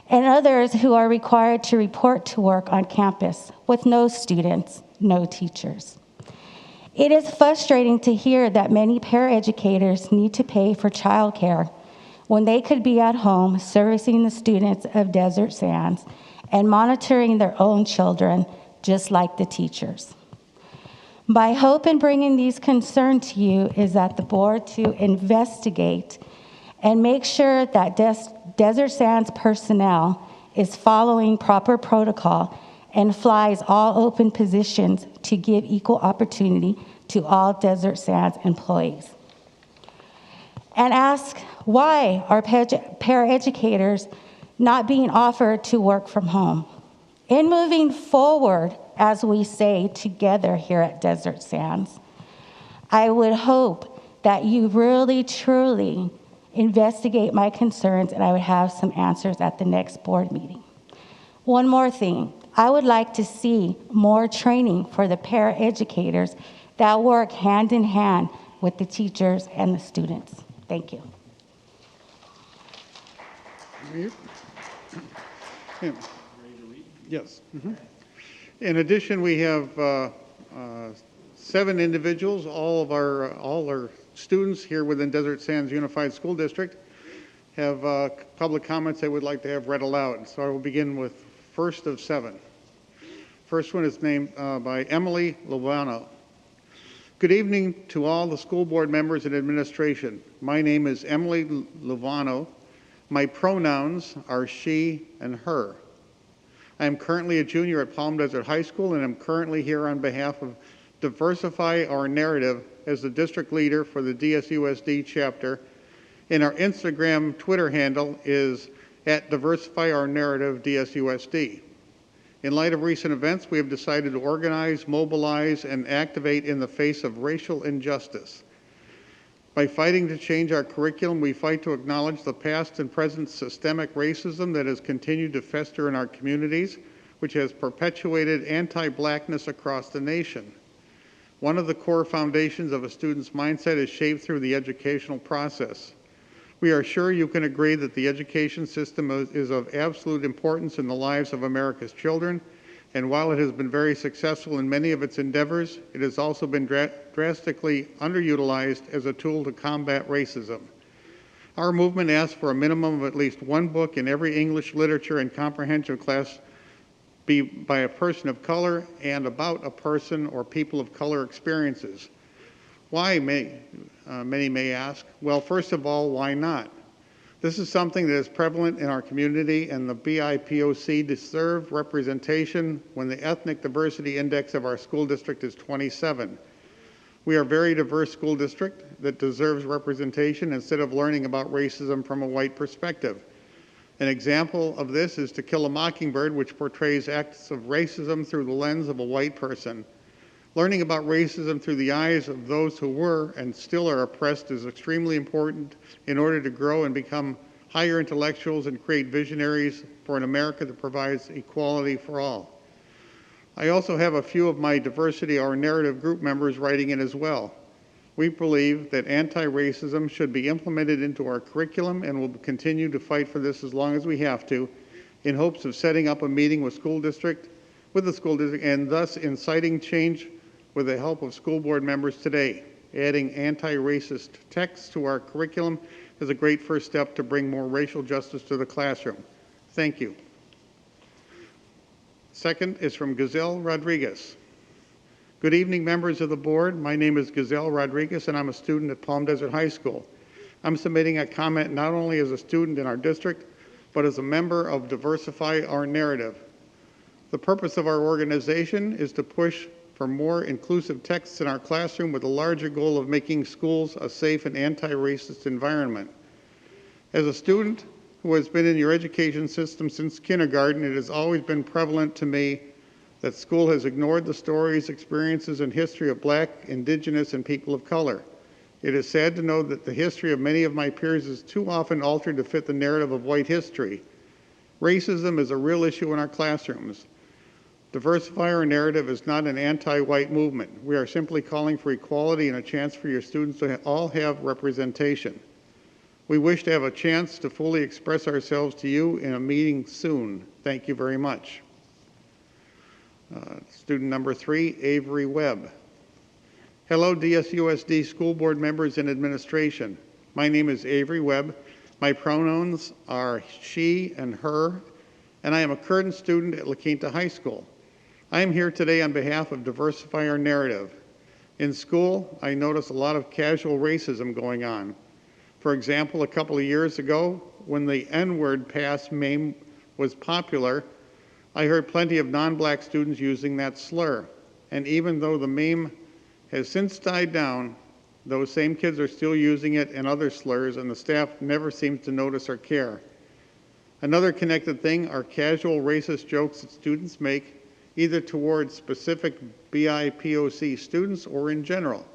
and others who are required to report to work on campus with no students, no teachers. It is frustrating to hear that many paraeducators need to pay for childcare when they could be at home servicing the students of Desert Sands and monitoring their own children just like the teachers. My hope in bringing these concerns to you is that the board to investigate and make sure that Desert Sands personnel is following proper protocol and flies all open positions to give equal opportunity to all Desert Sands employees. And ask, why are paraeducators not being offered to work from home? In moving forward, as we say together here at Desert Sands, I would hope that you really, truly investigate my concerns, and I would have some answers at the next board meeting. One more thing, I would like to see more training for the paraeducators that work hand in hand with the teachers and the students. Thank you. Yes. In addition, we have 7 individuals, all our students here within Desert Sands Unified School District have public comments they would like to have read aloud. So I will begin with first of 7. First one is named by Emily Lovano. Good evening to all the school board members and administration. My name is Emily Lovano. My pronouns are she and her. I am currently a junior at Palm Desert High School, and I'm currently here on behalf of Diversify Our Narrative as the district leader for the DSUSD chapter. And our Instagram Twitter handle is @DiversifyOurNarrativeDSUSD. In light of recent events, we have decided to organize, mobilize, and activate in the face of racial injustice. By fighting to change our curriculum, we fight to acknowledge the past and present systemic racism that has continued to fester in our communities, which has perpetuated anti-blackness across the nation. One of the core foundations of a student's mindset is shaped through the educational process. We are sure you can agree that the education system is of absolute importance in the lives of America's children, and while it has been very successful in many of its endeavors, it has also been drastically underutilized as a tool to combat racism. Our movement asks for a minimum of at least one book in every English literature and comprehension class be by a person of color and about a person or people of color experiences. Why, many may ask? Well, first of all, why not? This is something that is prevalent in our community, and the BIPOC deserve representation when the ethnic diversity index of our school district is 27. We are a very diverse school district that deserves representation instead of learning about racism from a white perspective. An example of this is To Kill a Mockingbird, which portrays acts of racism through the lens of a white person. Learning about racism through the eyes of those who were and still are oppressed is extremely important in order to grow and become higher intellectuals and create visionaries for an America that provides equality for all. I also have a few of my Diversity Our Narrative group members writing in as well. We believe that anti-racism should be implemented into our curriculum, and will continue to fight for this as long as we have to, in hopes of setting up a meeting with the school district, and thus inciting change with the help of school board members today. Adding anti-racist texts to our curriculum is a great first step to bring more racial justice to the classroom. Thank you. Second is from Gazelle Rodriguez. Good evening, members of the board. My name is Gazelle Rodriguez, and I'm a student at Palm Desert High School. I'm submitting a comment not only as a student in our district, but as a member of Diversify Our Narrative. The purpose of our organization is to push for more inclusive texts in our classroom with the larger goal of making schools a safe and anti-racist environment. As a student who has been in your education system since kindergarten, it has always been prevalent to me that school has ignored the stories, experiences, and history of Black, Indigenous, and people of color. It is sad to know that the history of many of my peers is too often altered to fit the narrative of white history. Racism is a real issue in our classrooms. Diversify Our Narrative is not an anti-white movement. We are simply calling for equality and a chance for your students to all have representation. We wish to have a chance to fully express ourselves to you in a meeting soon. Thank you very much. Student number 3, Avery Webb. Hello, DSUSD school board members and administration. My name is Avery Webb. My pronouns are she and her, and I am a current student at La Quinta High School. I am here today on behalf of Diversify Our Narrative. In school, I notice a lot of casual racism going on. For example, a couple of years ago, when the N-word pass meme was popular, I heard plenty of non-black students using that slur. And even though the meme has since died down, those same kids are still using it and other slurs, and the staff never seems to notice or care. Another connected thing are casual racist jokes that students make, either towards specific BIPOC students or in general.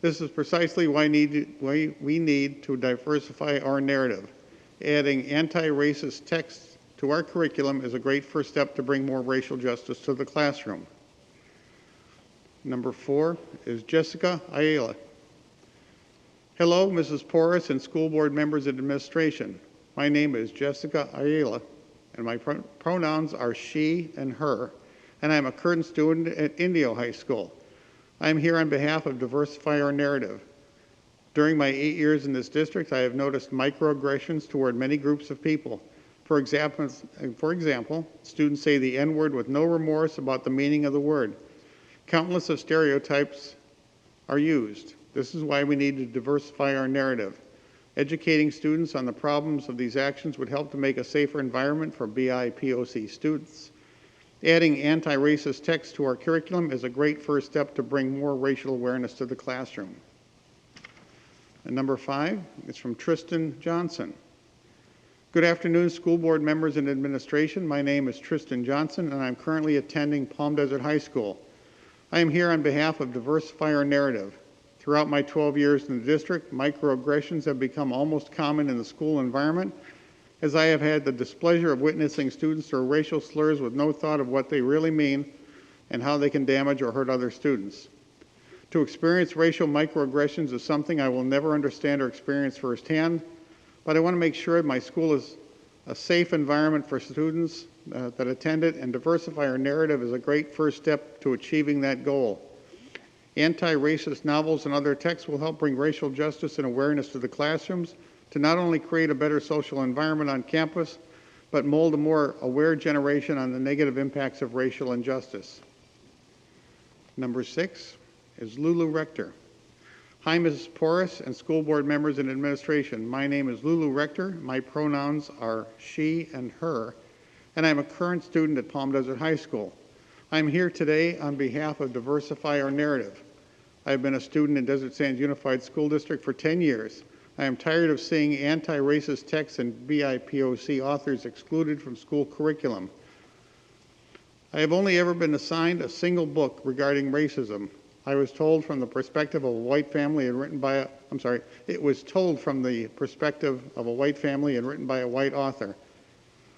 This is precisely why we need to diversify our narrative. Adding anti-racist text to our curriculum is a great first step to bring more racial justice to the classroom. Number 4 is Jessica Ayala. Hello, Mrs. Porras and school board members and administration. My name is Jessica Ayala, and my pronouns are she and her, and I'm a current student at Indio High School. I'm here on behalf of Diversify Our Narrative. During my 8 years in this district, I have noticed microaggressions toward many groups of people. For example, students say the N-word with no remorse about the meaning of the word. Countless of stereotypes are used. This is why we need to diversify our narrative. Educating students on the problems of these actions would help to make a safer environment for BIPOC students. Adding anti-racist text to our curriculum is a great first step to bring more racial awareness to the classroom. And number 5 is from Tristan Johnson. Good afternoon, school board members and administration. My name is Tristan Johnson, and I'm currently attending Palm Desert High School. I am here on behalf of Diversify Our Narrative. Throughout my 12 years in the district, microaggressions have become almost common in the school environment, as I have had the displeasure of witnessing students throw racial slurs with no thought of what they really mean and how they can damage or hurt other students. To experience racial microaggressions is something I will never understand or experience firsthand, but I want to make sure my school is a safe environment for students that attend it, and Diversify Our Narrative is a great first step to achieving that goal. Anti-racist novels and other texts will help bring racial justice and awareness to the classrooms to not only create a better social environment on campus, but mold a more aware generation on the negative impacts of racial injustice. Number 6 is Lulu Rector. Hi, Mrs. Porras and school board members and administration. My name is Lulu Rector. My pronouns are she and her, and I'm a current student at Palm Desert High School. I'm here today on behalf of Diversify Our Narrative. I've been a student in Desert Sands Unified School District for 10 years. I am tired of seeing anti-racist texts and BIPOC authors excluded from school curriculum. I have only ever been assigned a single book regarding racism. I was told from the perspective of a white family and written by it was told from the perspective of a white family and written by a white author.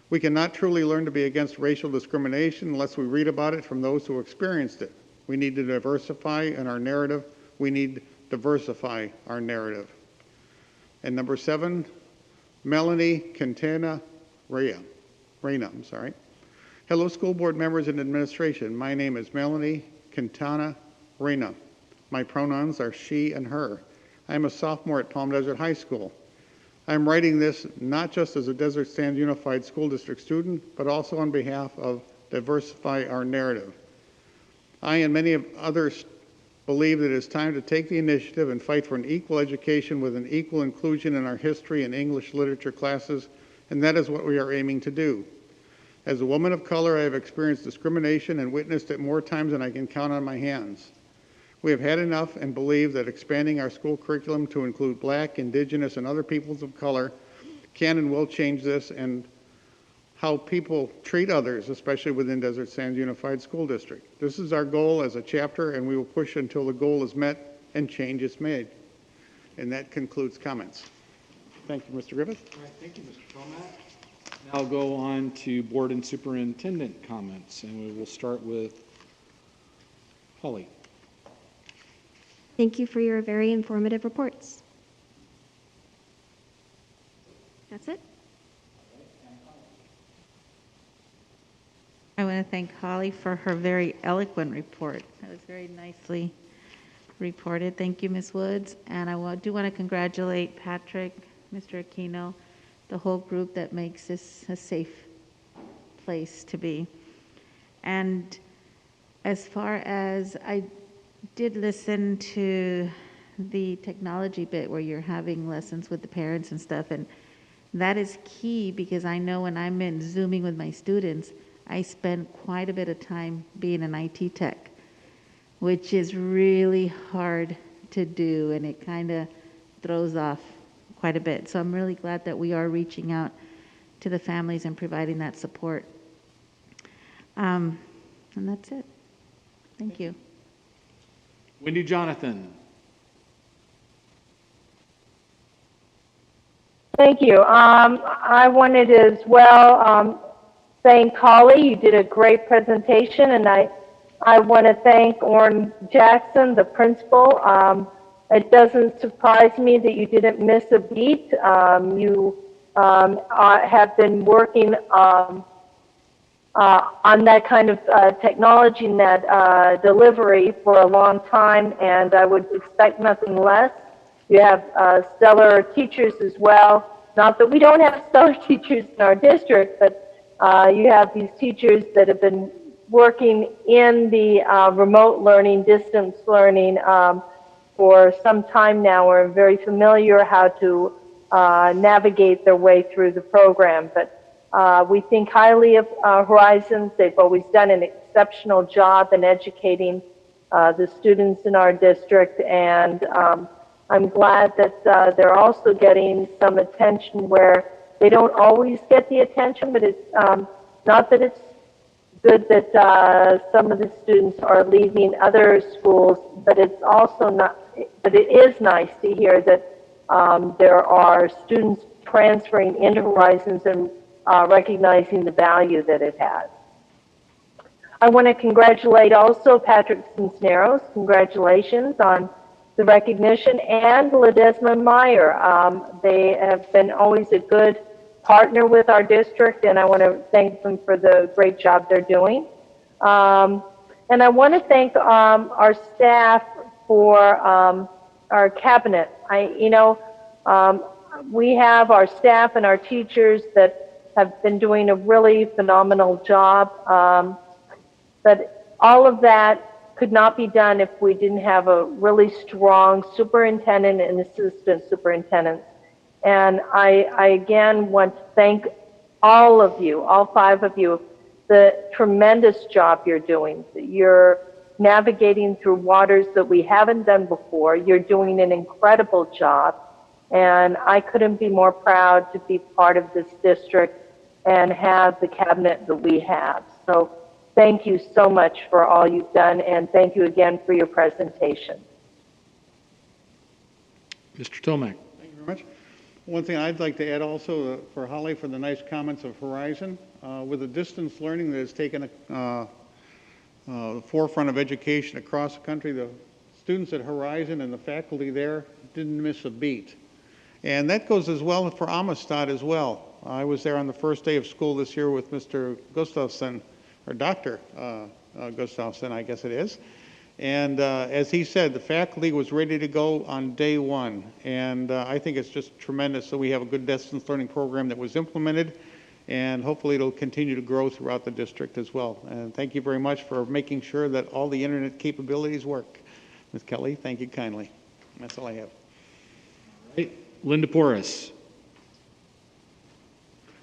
We cannot truly learn to be against racial discrimination unless we read about it from those who experienced it. We need to diversify in our narrative. We need to diversify our narrative. And number 7, Melanie Quintana Reyna. Hello, school board members and administration. My name is Melanie Quintana Reyna. My pronouns are she and her. I am a sophomore at Palm Desert High School. I am writing this not just as a Desert Sands Unified School District student, but also on behalf of Diversify Our Narrative. I and many others believe that it is time to take the initiative and fight for an equal education with an equal inclusion in our history and English literature classes, and that is what we are aiming to do. As a woman of color, I have experienced discrimination and witnessed it more times than I can count on my hands. We have had enough and believe that expanding our school curriculum to include Black, Indigenous, and other peoples of color can and will change this and how people treat others, especially within Desert Sands Unified School District. This is our goal as a chapter, and we will push until the goal is met and change is made. And that concludes comments. Thank you, Mr. Griffith. All right, thank you, Mr. Tomac. Now go on to board and superintendent comments, and we will start with Holly. Thank you for your very informative reports. That's it. I want to thank Holly for her very eloquent report. That was very nicely reported. Thank you, Ms. Woods. And I do want to congratulate Patrick, Mr. Aquino, the whole group that makes this a safe place to be. And as far as did listen to the technology bit where you're having lessons with the parents and stuff, and that is key because I know when I'm in Zooming with my students, I spend quite a bit of time being an IT tech, which is really hard to do, and it kind of throws off quite a bit. So I'm really glad that we are reaching out to the families and providing that support. And that's it. Thank you. Wendy Jonathan. Thank you. I wanted to as well thank Holly. You did a great presentation, and I want to thank Orrin Jackson, the principal. It doesn't surprise me that you didn't miss a beat. You have been working on that kind of technology and that delivery for a long time, and I would expect nothing less. You have stellar teachers as well. Not that we don't have stellar teachers in our district, but you have these teachers that have been working in the remote learning, distance learning for some time now, are very familiar how to navigate their way through the program. But we think highly of Horizons. They've always done an exceptional job in educating the students in our district, and I'm glad that they're also getting some attention where they don't always get the attention, but it's not that it's good that some of the students are leaving other schools, but it's also not, but it is nice to hear that there are students transferring into Horizons and recognizing the value that it has. I want to congratulate also Patrick Cisneros. Congratulations on the recognition, and Ledesma Meyer. They have been always a good partner with our district, and I want to thank them for the great job they're doing. And I want to thank our staff for our cabinet. We have our staff and our teachers that have been doing a really phenomenal job, but all of that could not be done if we didn't have a really strong superintendent and assistant superintendents. And I again want to thank all of you, all 5 of you, the tremendous job you're doing. You're navigating through waters that we haven't done before. You're doing an incredible job. And I couldn't be more proud to be part of this district and have the cabinet that we have. So thank you so much for all you've done, and thank you again for your presentation. Mr. Tomac. Thank you very much. One thing I'd like to add also for Holly for the nice comments of Horizon, with the distance learning that has taken the forefront of education across the country, the students at Horizon and the faculty there didn't miss a beat. And that goes as well for Amistad as well. I was there on the first day of school this year with Mr. Gustafson, or Dr. Gustafson, I guess it is. And as he said, the faculty was ready to go on day one. And I think it's just tremendous that we have a good distance learning program that was implemented, and hopefully it'll continue to grow throughout the district as well. And thank you very much for making sure that all the internet capabilities work. Ms. Kelly, thank you kindly. That's all I have. All right. Linda Porras.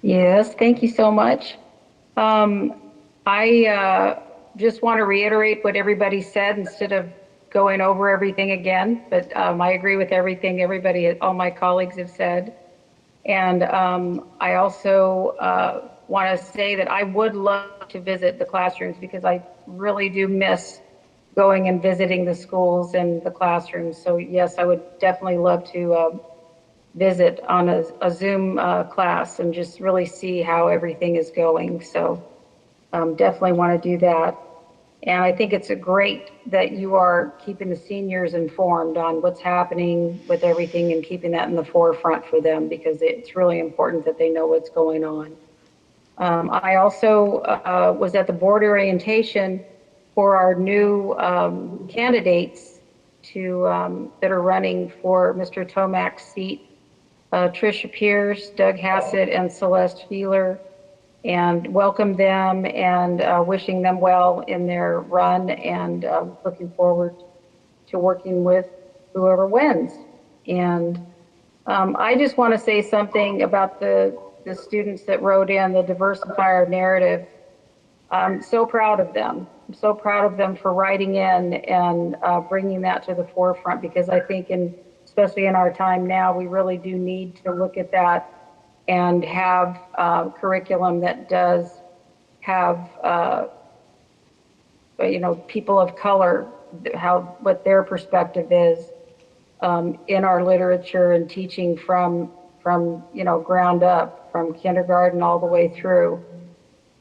Yes, thank you so much. I just want to reiterate what everybody said instead of going over everything again, but I agree with everything all my colleagues have said. And I also want to say that I would love to visit the classrooms because I really do miss going and visiting the schools and the classrooms. So yes, I would definitely love to visit on a Zoom class and just really see how everything is going. So definitely want to do that. And I think it's great that you are keeping the seniors informed on what's happening with everything and keeping that in the forefront for them, because it's really important that they know what's going on. I also was at the board orientation for our new candidates that are running for Mr. Tomac's seat, Tricia Pierce, Doug Hassett, and Celeste Feeler, and welcome them and wishing them well in their run, and looking forward to working with whoever wins. And I just want to say something about the students that wrote in the diversifier narrative. I'm so proud of them. I'm so proud of them for writing in and bringing that to the forefront, because I think especially in our time now, we really do need to look at that and have curriculum that does have, people of color, what their perspective is in our literature and teaching from ground up, from kindergarten all the way through,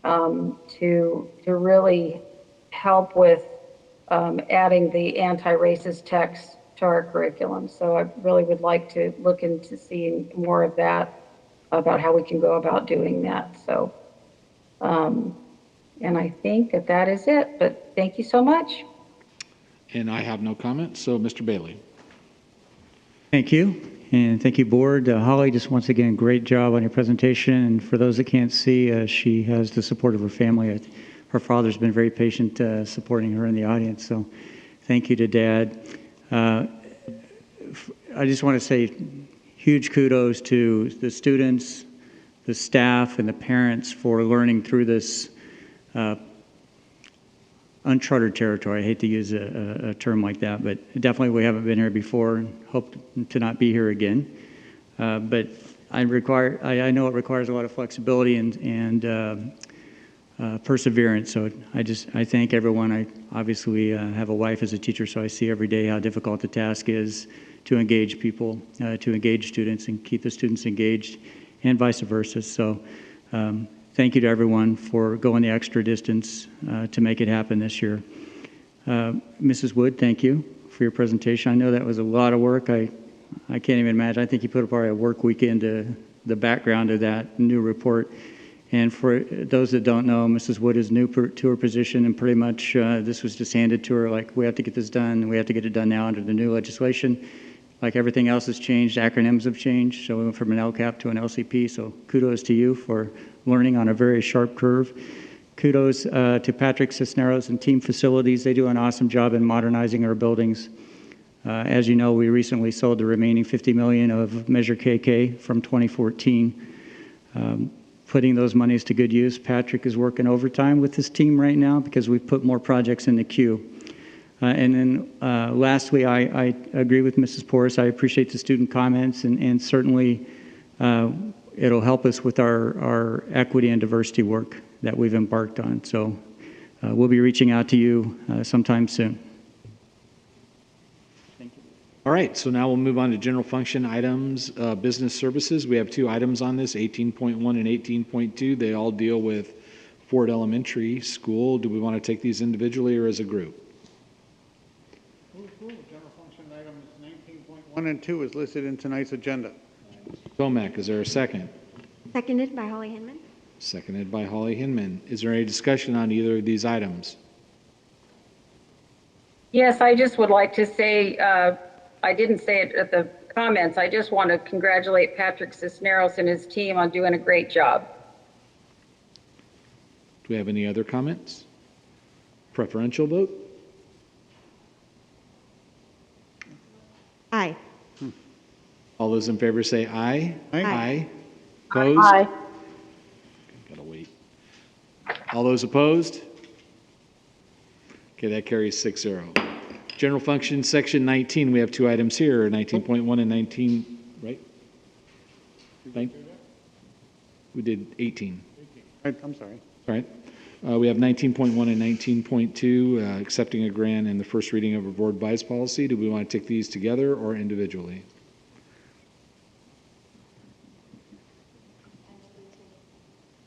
to really help with adding the anti-racist text to our curriculum. So I really would like to look into seeing more of that, about how we can go about doing that. So, and I think that is it, but thank you so much. And I have no comment, so Mr. Bailey. Thank you, and thank you, Board. Holly, just once again, great job on your presentation. And for those that can't see, she has the support of her family. Her father's been very patient supporting her in the audience, so thank you to Dad. I just want to say huge kudos to the students, the staff, and the parents for learning through this uncharted territory. I hate to use a term like that, but definitely we haven't been here before and hope to not be here again. But I know it requires a lot of flexibility and perseverance. So I thank everyone. I obviously have a wife as a teacher, so I see every day how difficult the task is to engage people, to engage students and keep the students engaged, and vice versa. So thank you to everyone for going the extra distance to make it happen this year. Mrs. Wood, thank you for your presentation. I know that was a lot of work. I can't even imagine. I think you put probably a work week into the background of that new report. And for those that don't know, Mrs. Wood is new to her position, and pretty much this was just handed to her like, we have to get this done, and we have to get it done now under the new legislation. Like everything else has changed, acronyms have changed, so we went from an LCAP to an LCP, so kudos to you for learning on a very sharp curve. Kudos to Patrick Cisneros and Team Facilities. They do an awesome job in modernizing our buildings. As you know, we recently sold the remaining $50 million of Measure KK from 2014. Putting those monies to good use. Patrick is working overtime with his team right now because we've put more projects in the queue. And then lastly, I agree with Mrs. Porras. I appreciate the student comments, and certainly it'll help us with our equity and diversity work that we've embarked on. So we'll be reaching out to you sometime soon. All right, so now we'll move on to general function items, business services. We have two items on this, 18.1 and 18.2. They all deal with Ford Elementary School. Do we want to take these individually or as a group? General function items 19.1 and 2 is listed in tonight's agenda. Tomac, is there a second? Seconded by Holly Hinman. Seconded by Holly Hinman. Is there any discussion on either of these items? Yes, I just would like to say, I didn't say it at the comments. I just want to congratulate Patrick Cisneros and his team on doing a great job. Do we have any other comments? Preferential vote? Aye. All those in favor say aye. Aye. Aye. Opposed? Aye. Gotta wait. All those opposed? Okay, that carries 6-0. General function, section 19, we have two items here, 19.1 and 19, right? We did 18. I'm sorry. All right. We have 19.1 and 19.2, accepting a grant and the first reading of a board buys policy. Do we want to take these together or individually?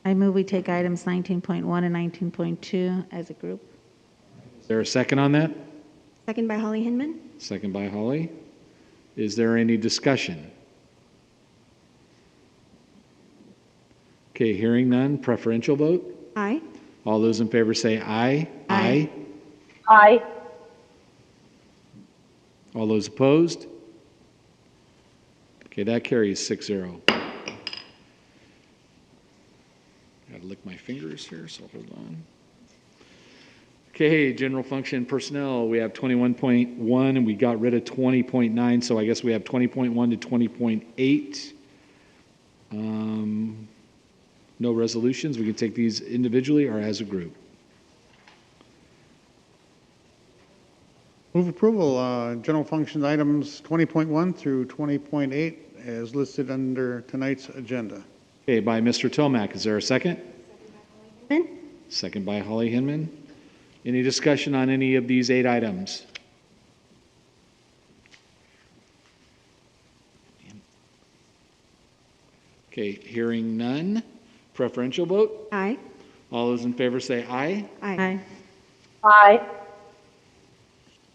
I move we take items 19.1 and 19.2 as a group. Is there a second on that? Second by Holly Hinman. Second by Holly. Is there any discussion? Okay, hearing none, preferential vote? Aye. All those in favor say aye. Aye. Aye. All those opposed? Okay, that carries 6-0. Gotta lick my fingers here, so hold on. Okay, general function personnel, we have 21.1 and we got rid of 20.9, so I guess we have 20.1 to 20.8. No resolutions. We can take these individually or as a group. Move approval, general function items 20.1 through 20.8 as listed under tonight's agenda. Okay, by Mr. Tomac, is there a second? Second by Holly Hinman. Any discussion on any of these 8 items? Okay, hearing none. Preferential vote? Aye. All those in favor say aye. Aye. Aye.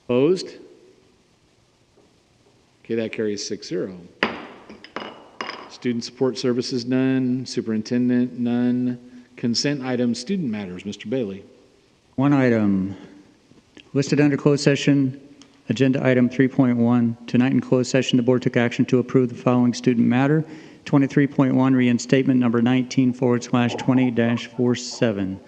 Opposed? Okay, that carries 6-0. Student support services, none. Superintendent, none. Consent items, student matters, Mr. Bailey. One item listed under closed session, agenda item 3.1. Tonight in closed session, the board took action to approve the following student matter. 23.1, reinstatement number 19/20-47.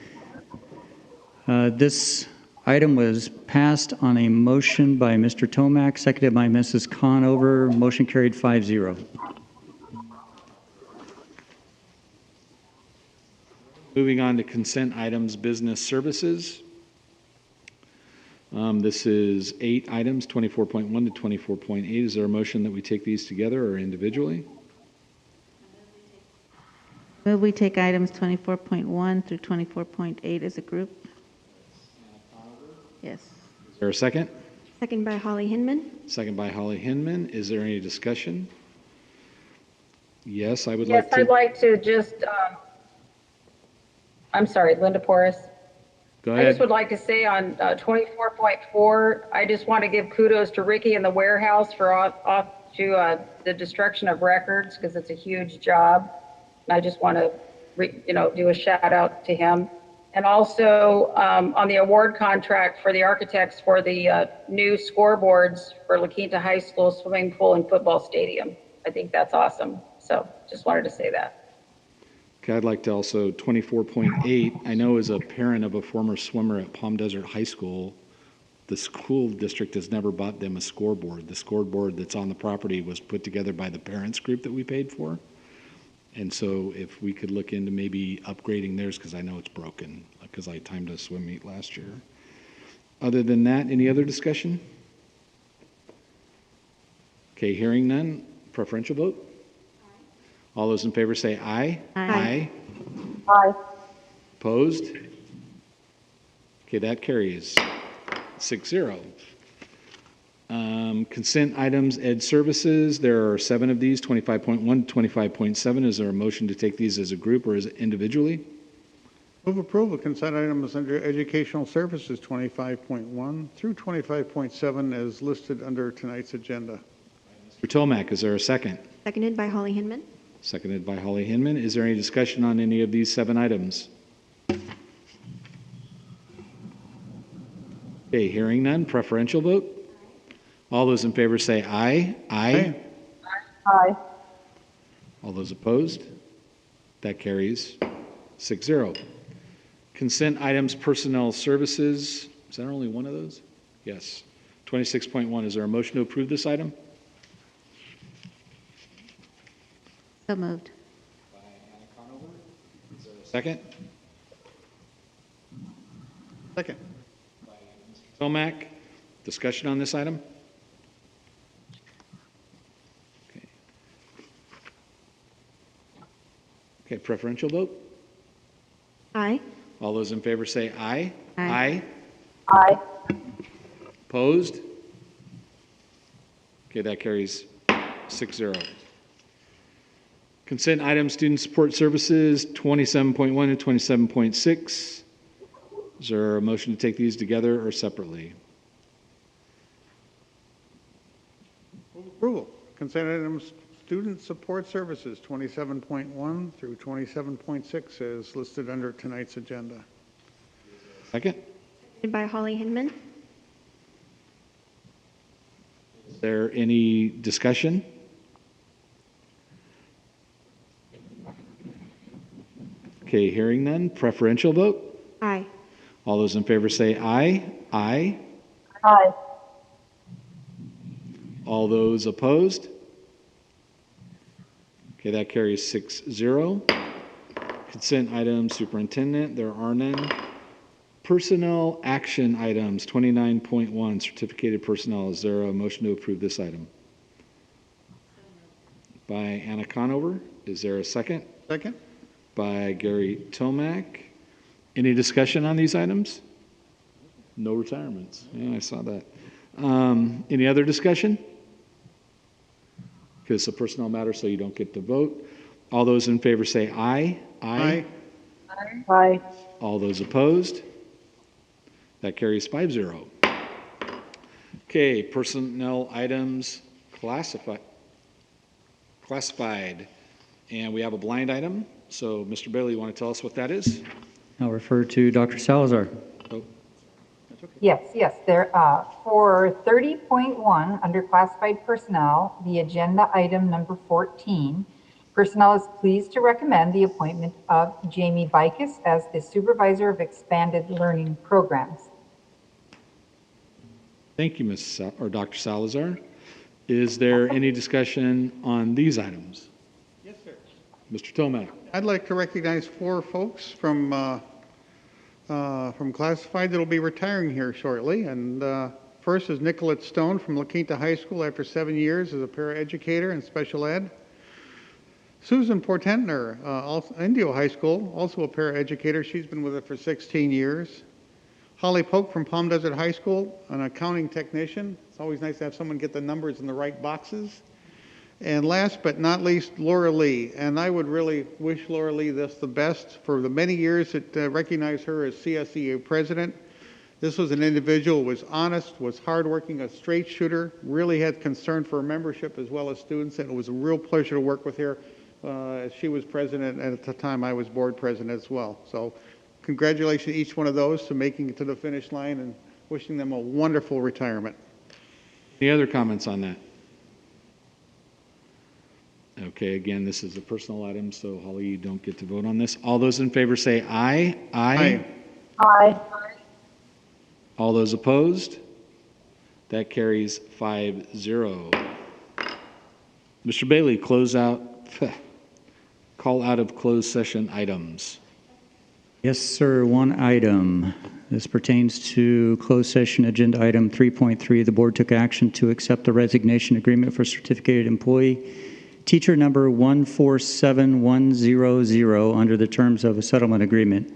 This item was passed on a motion by Mr. Tomac, seconded by Mrs. Conover. Motion carried 5-0. Moving on to consent items, business services. This is 8 items, 24.1 to 24.8. Is there a motion that we take these together or individually? Will we take items 24.1 through 24.8 as a group? Yes. Is there a second? Second by Holly Hinman. Second by Holly Hinman. Is there any discussion? Yes, I would Yes, like to. I'd like to just, I'm sorry, Linda Porras. Go I ahead. just would like to say on 24.4, I just want to give kudos to Ricky in the warehouse for the destruction of records, because it's a huge job. And I just want to, do a shout out to him. And also on the award contract for the architects for the new scoreboards for La Quinta High School swimming pool and football stadium. I think that's awesome. So just wanted to say that. Okay, I'd like to also 24.8. I know as a parent of a former swimmer at Palm Desert High School, the school district has never bought them a scoreboard. The scoreboard that's on the property was put together by the parents group that we paid for. And so if we could look into maybe upgrading theirs, because I know it's broken, because I timed a swim meet last year. Other than that, any other discussion? Okay, hearing none. Preferential vote? All those in favor say aye. Aye. Aye. Opposed? Okay, that carries 6-0. Consent items, ed services, there are 7 of these, 25.1 to 25.7. Is there a motion to take these as a group or as individually? Move approval, consent items under educational services 25.1 through 25.7 as listed under tonight's agenda. Mr. Tomac, is there a second? Seconded by Holly Hinman. Seconded by Holly Hinman. Is there any discussion on any of these 7 items? Okay, hearing none. Preferential vote? All those in favor say aye. Aye. Aye. All those opposed? That carries 6-0. Consent items, personnel services. Is there only one of those? Yes. 26.1. Is there a motion to approve this item? So moved. Second? Second. Tomac, discussion on this item? Okay. Okay, preferential vote? Aye. All those in favor say aye. Aye. Aye. Opposed? Okay, that carries 6-0. Consent items, student support services, 27.1 to 27.6. Is there a motion to take these together or separately? Move approval, consent items, student support services 27.1 through 27.6 as listed under tonight's agenda. Second? Seconded by Holly Hinman. Is there any discussion? Okay, hearing none. Preferential vote? Aye. All All those in favor say aye. Aye. Aye. All those opposed? Okay, that carries 6-0. Consent items, superintendent, there are none. Personnel action items, 29.1, certificated personnel, is there a motion to approve this item? By Anna Conover, is there a second? Second? By Gary Tomac. Any discussion on these items? No retirements. Yeah, I saw that. Any other discussion? Because it's a personnel matter, so you don't get to vote. All those in favor say aye. Aye. Aye. All those opposed? That carries 5-0. Okay, personnel items classified. And we have a blind item. So, Mr. Bailey, you want to tell us what that is? I'll refer to Dr. Salazar. Oh. Yes. There, for 30.1, under classified personnel, the agenda item number 14, personnel is pleased to recommend the appointment of Jamie Bicus as the supervisor of expanded learning programs. Thank you, Dr. Salazar. Is there any discussion on these items? Yes, sir. Mr. Tomac. I'd like to recognize 4 folks from classified that will be retiring here shortly. And first is Nicolette Stone from La Quinta High School after 7 years as a paraeducator in special ed. Susan Portentner, Indio High School, also a paraeducator. She's been with it for 16 years. Holly Polk from Palm Desert High School, an accounting technician. It's always nice to have someone get the numbers in the right boxes. And last but not least, Laura Lee. And I would really wish Laura Lee the best for the many years that recognize her as CSEA president. This was an individual who was honest, was hardworking, a straight shooter, really had concern for membership as well as students, and it was a real pleasure to work with her. She was president, and at the time I was board president as well. So congratulations to each one of those to making it to the finish line, and wishing them a wonderful retirement. Any other comments on that? Okay, again, this is a personal item, so Holly, you don't get to vote on this. All those in favor say aye. Aye. Aye. All those opposed? That carries 5-0. Mr. Bailey, call out of closed session items. Yes, sir. One item. This pertains to closed session agenda item 3.3. The board took action to accept the resignation agreement for certificated employee teacher number 147100 under the terms of a settlement agreement.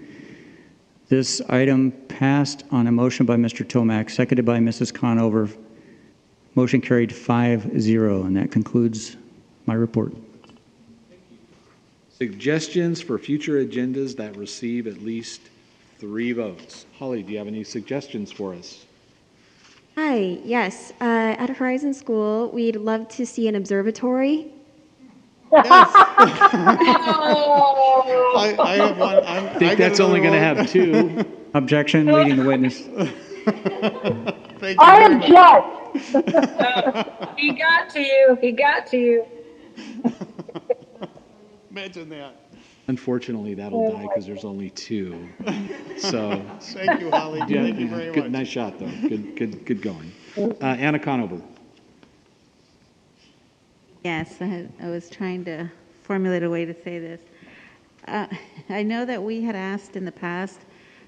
This item passed on a motion by Mr. Tomac, seconded by Mrs. Conover. Motion carried 5-0, and that concludes my report. Suggestions for future agendas that receive at least 3 votes. Holly, do you have any suggestions for us? Hi, yes. At Horizon School, we'd love to see an observatory. Yes. I have one. I think that's only going to have 2. Objection, leading the witness. Thank you I very much. object. He got to you. He got to you. Imagine that. Unfortunately, that'll die because there's only 2. So, Thank you, Holly. yeah, Thank you very good, much. nice shot, though. Good going. Anna Conover. Yes, I was trying to formulate a way to say this. I know that we had asked in the past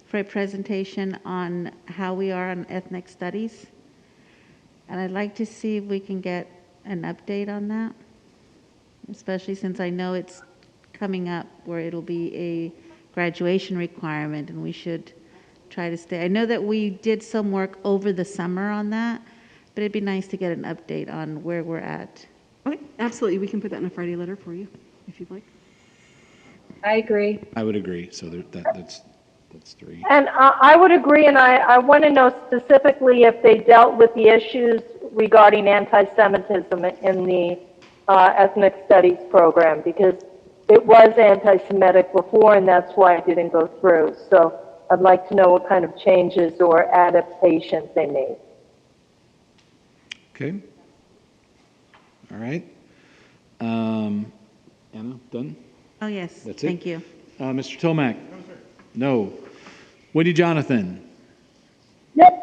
for a presentation on how we are on ethnic studies, and I'd like to see if we can get an update on that, especially since I know it's coming up where it'll be a graduation requirement, and we should try to stay. I know that we did some work over the summer on that, but it'd be nice to get an update on where we're at. Okay, absolutely. We can put that in a Friday letter for you, if you'd like. I agree. I would agree. So that's 3. And I would agree, and I want to know specifically if they dealt with the issues regarding anti-Semitism in the ethnic studies program, because it was anti-Semitic before, and that's why it didn't go through. So I'd like to know what kind of changes or adaptations they made. Okay. All right. Anna, done? Oh, yes. That's it? Thank you. Mr. Tomac? No, sir. No. Wendy Jonathan? Nope.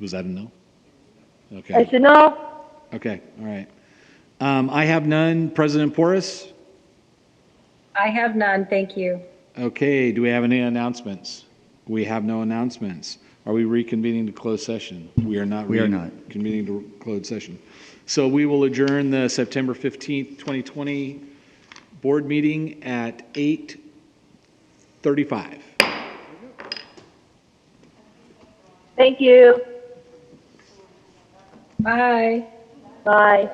Was that a no? Okay. I said no. Okay, all right. I have none. President Porras? I have none, thank you. Okay, do we have any announcements? We have no announcements. Are we reconvening to closed session? We are not. We are not. Convening to closed session. So we will adjourn the September 15th, 2020 board meeting at 8:35. Thank you. Bye. Bye.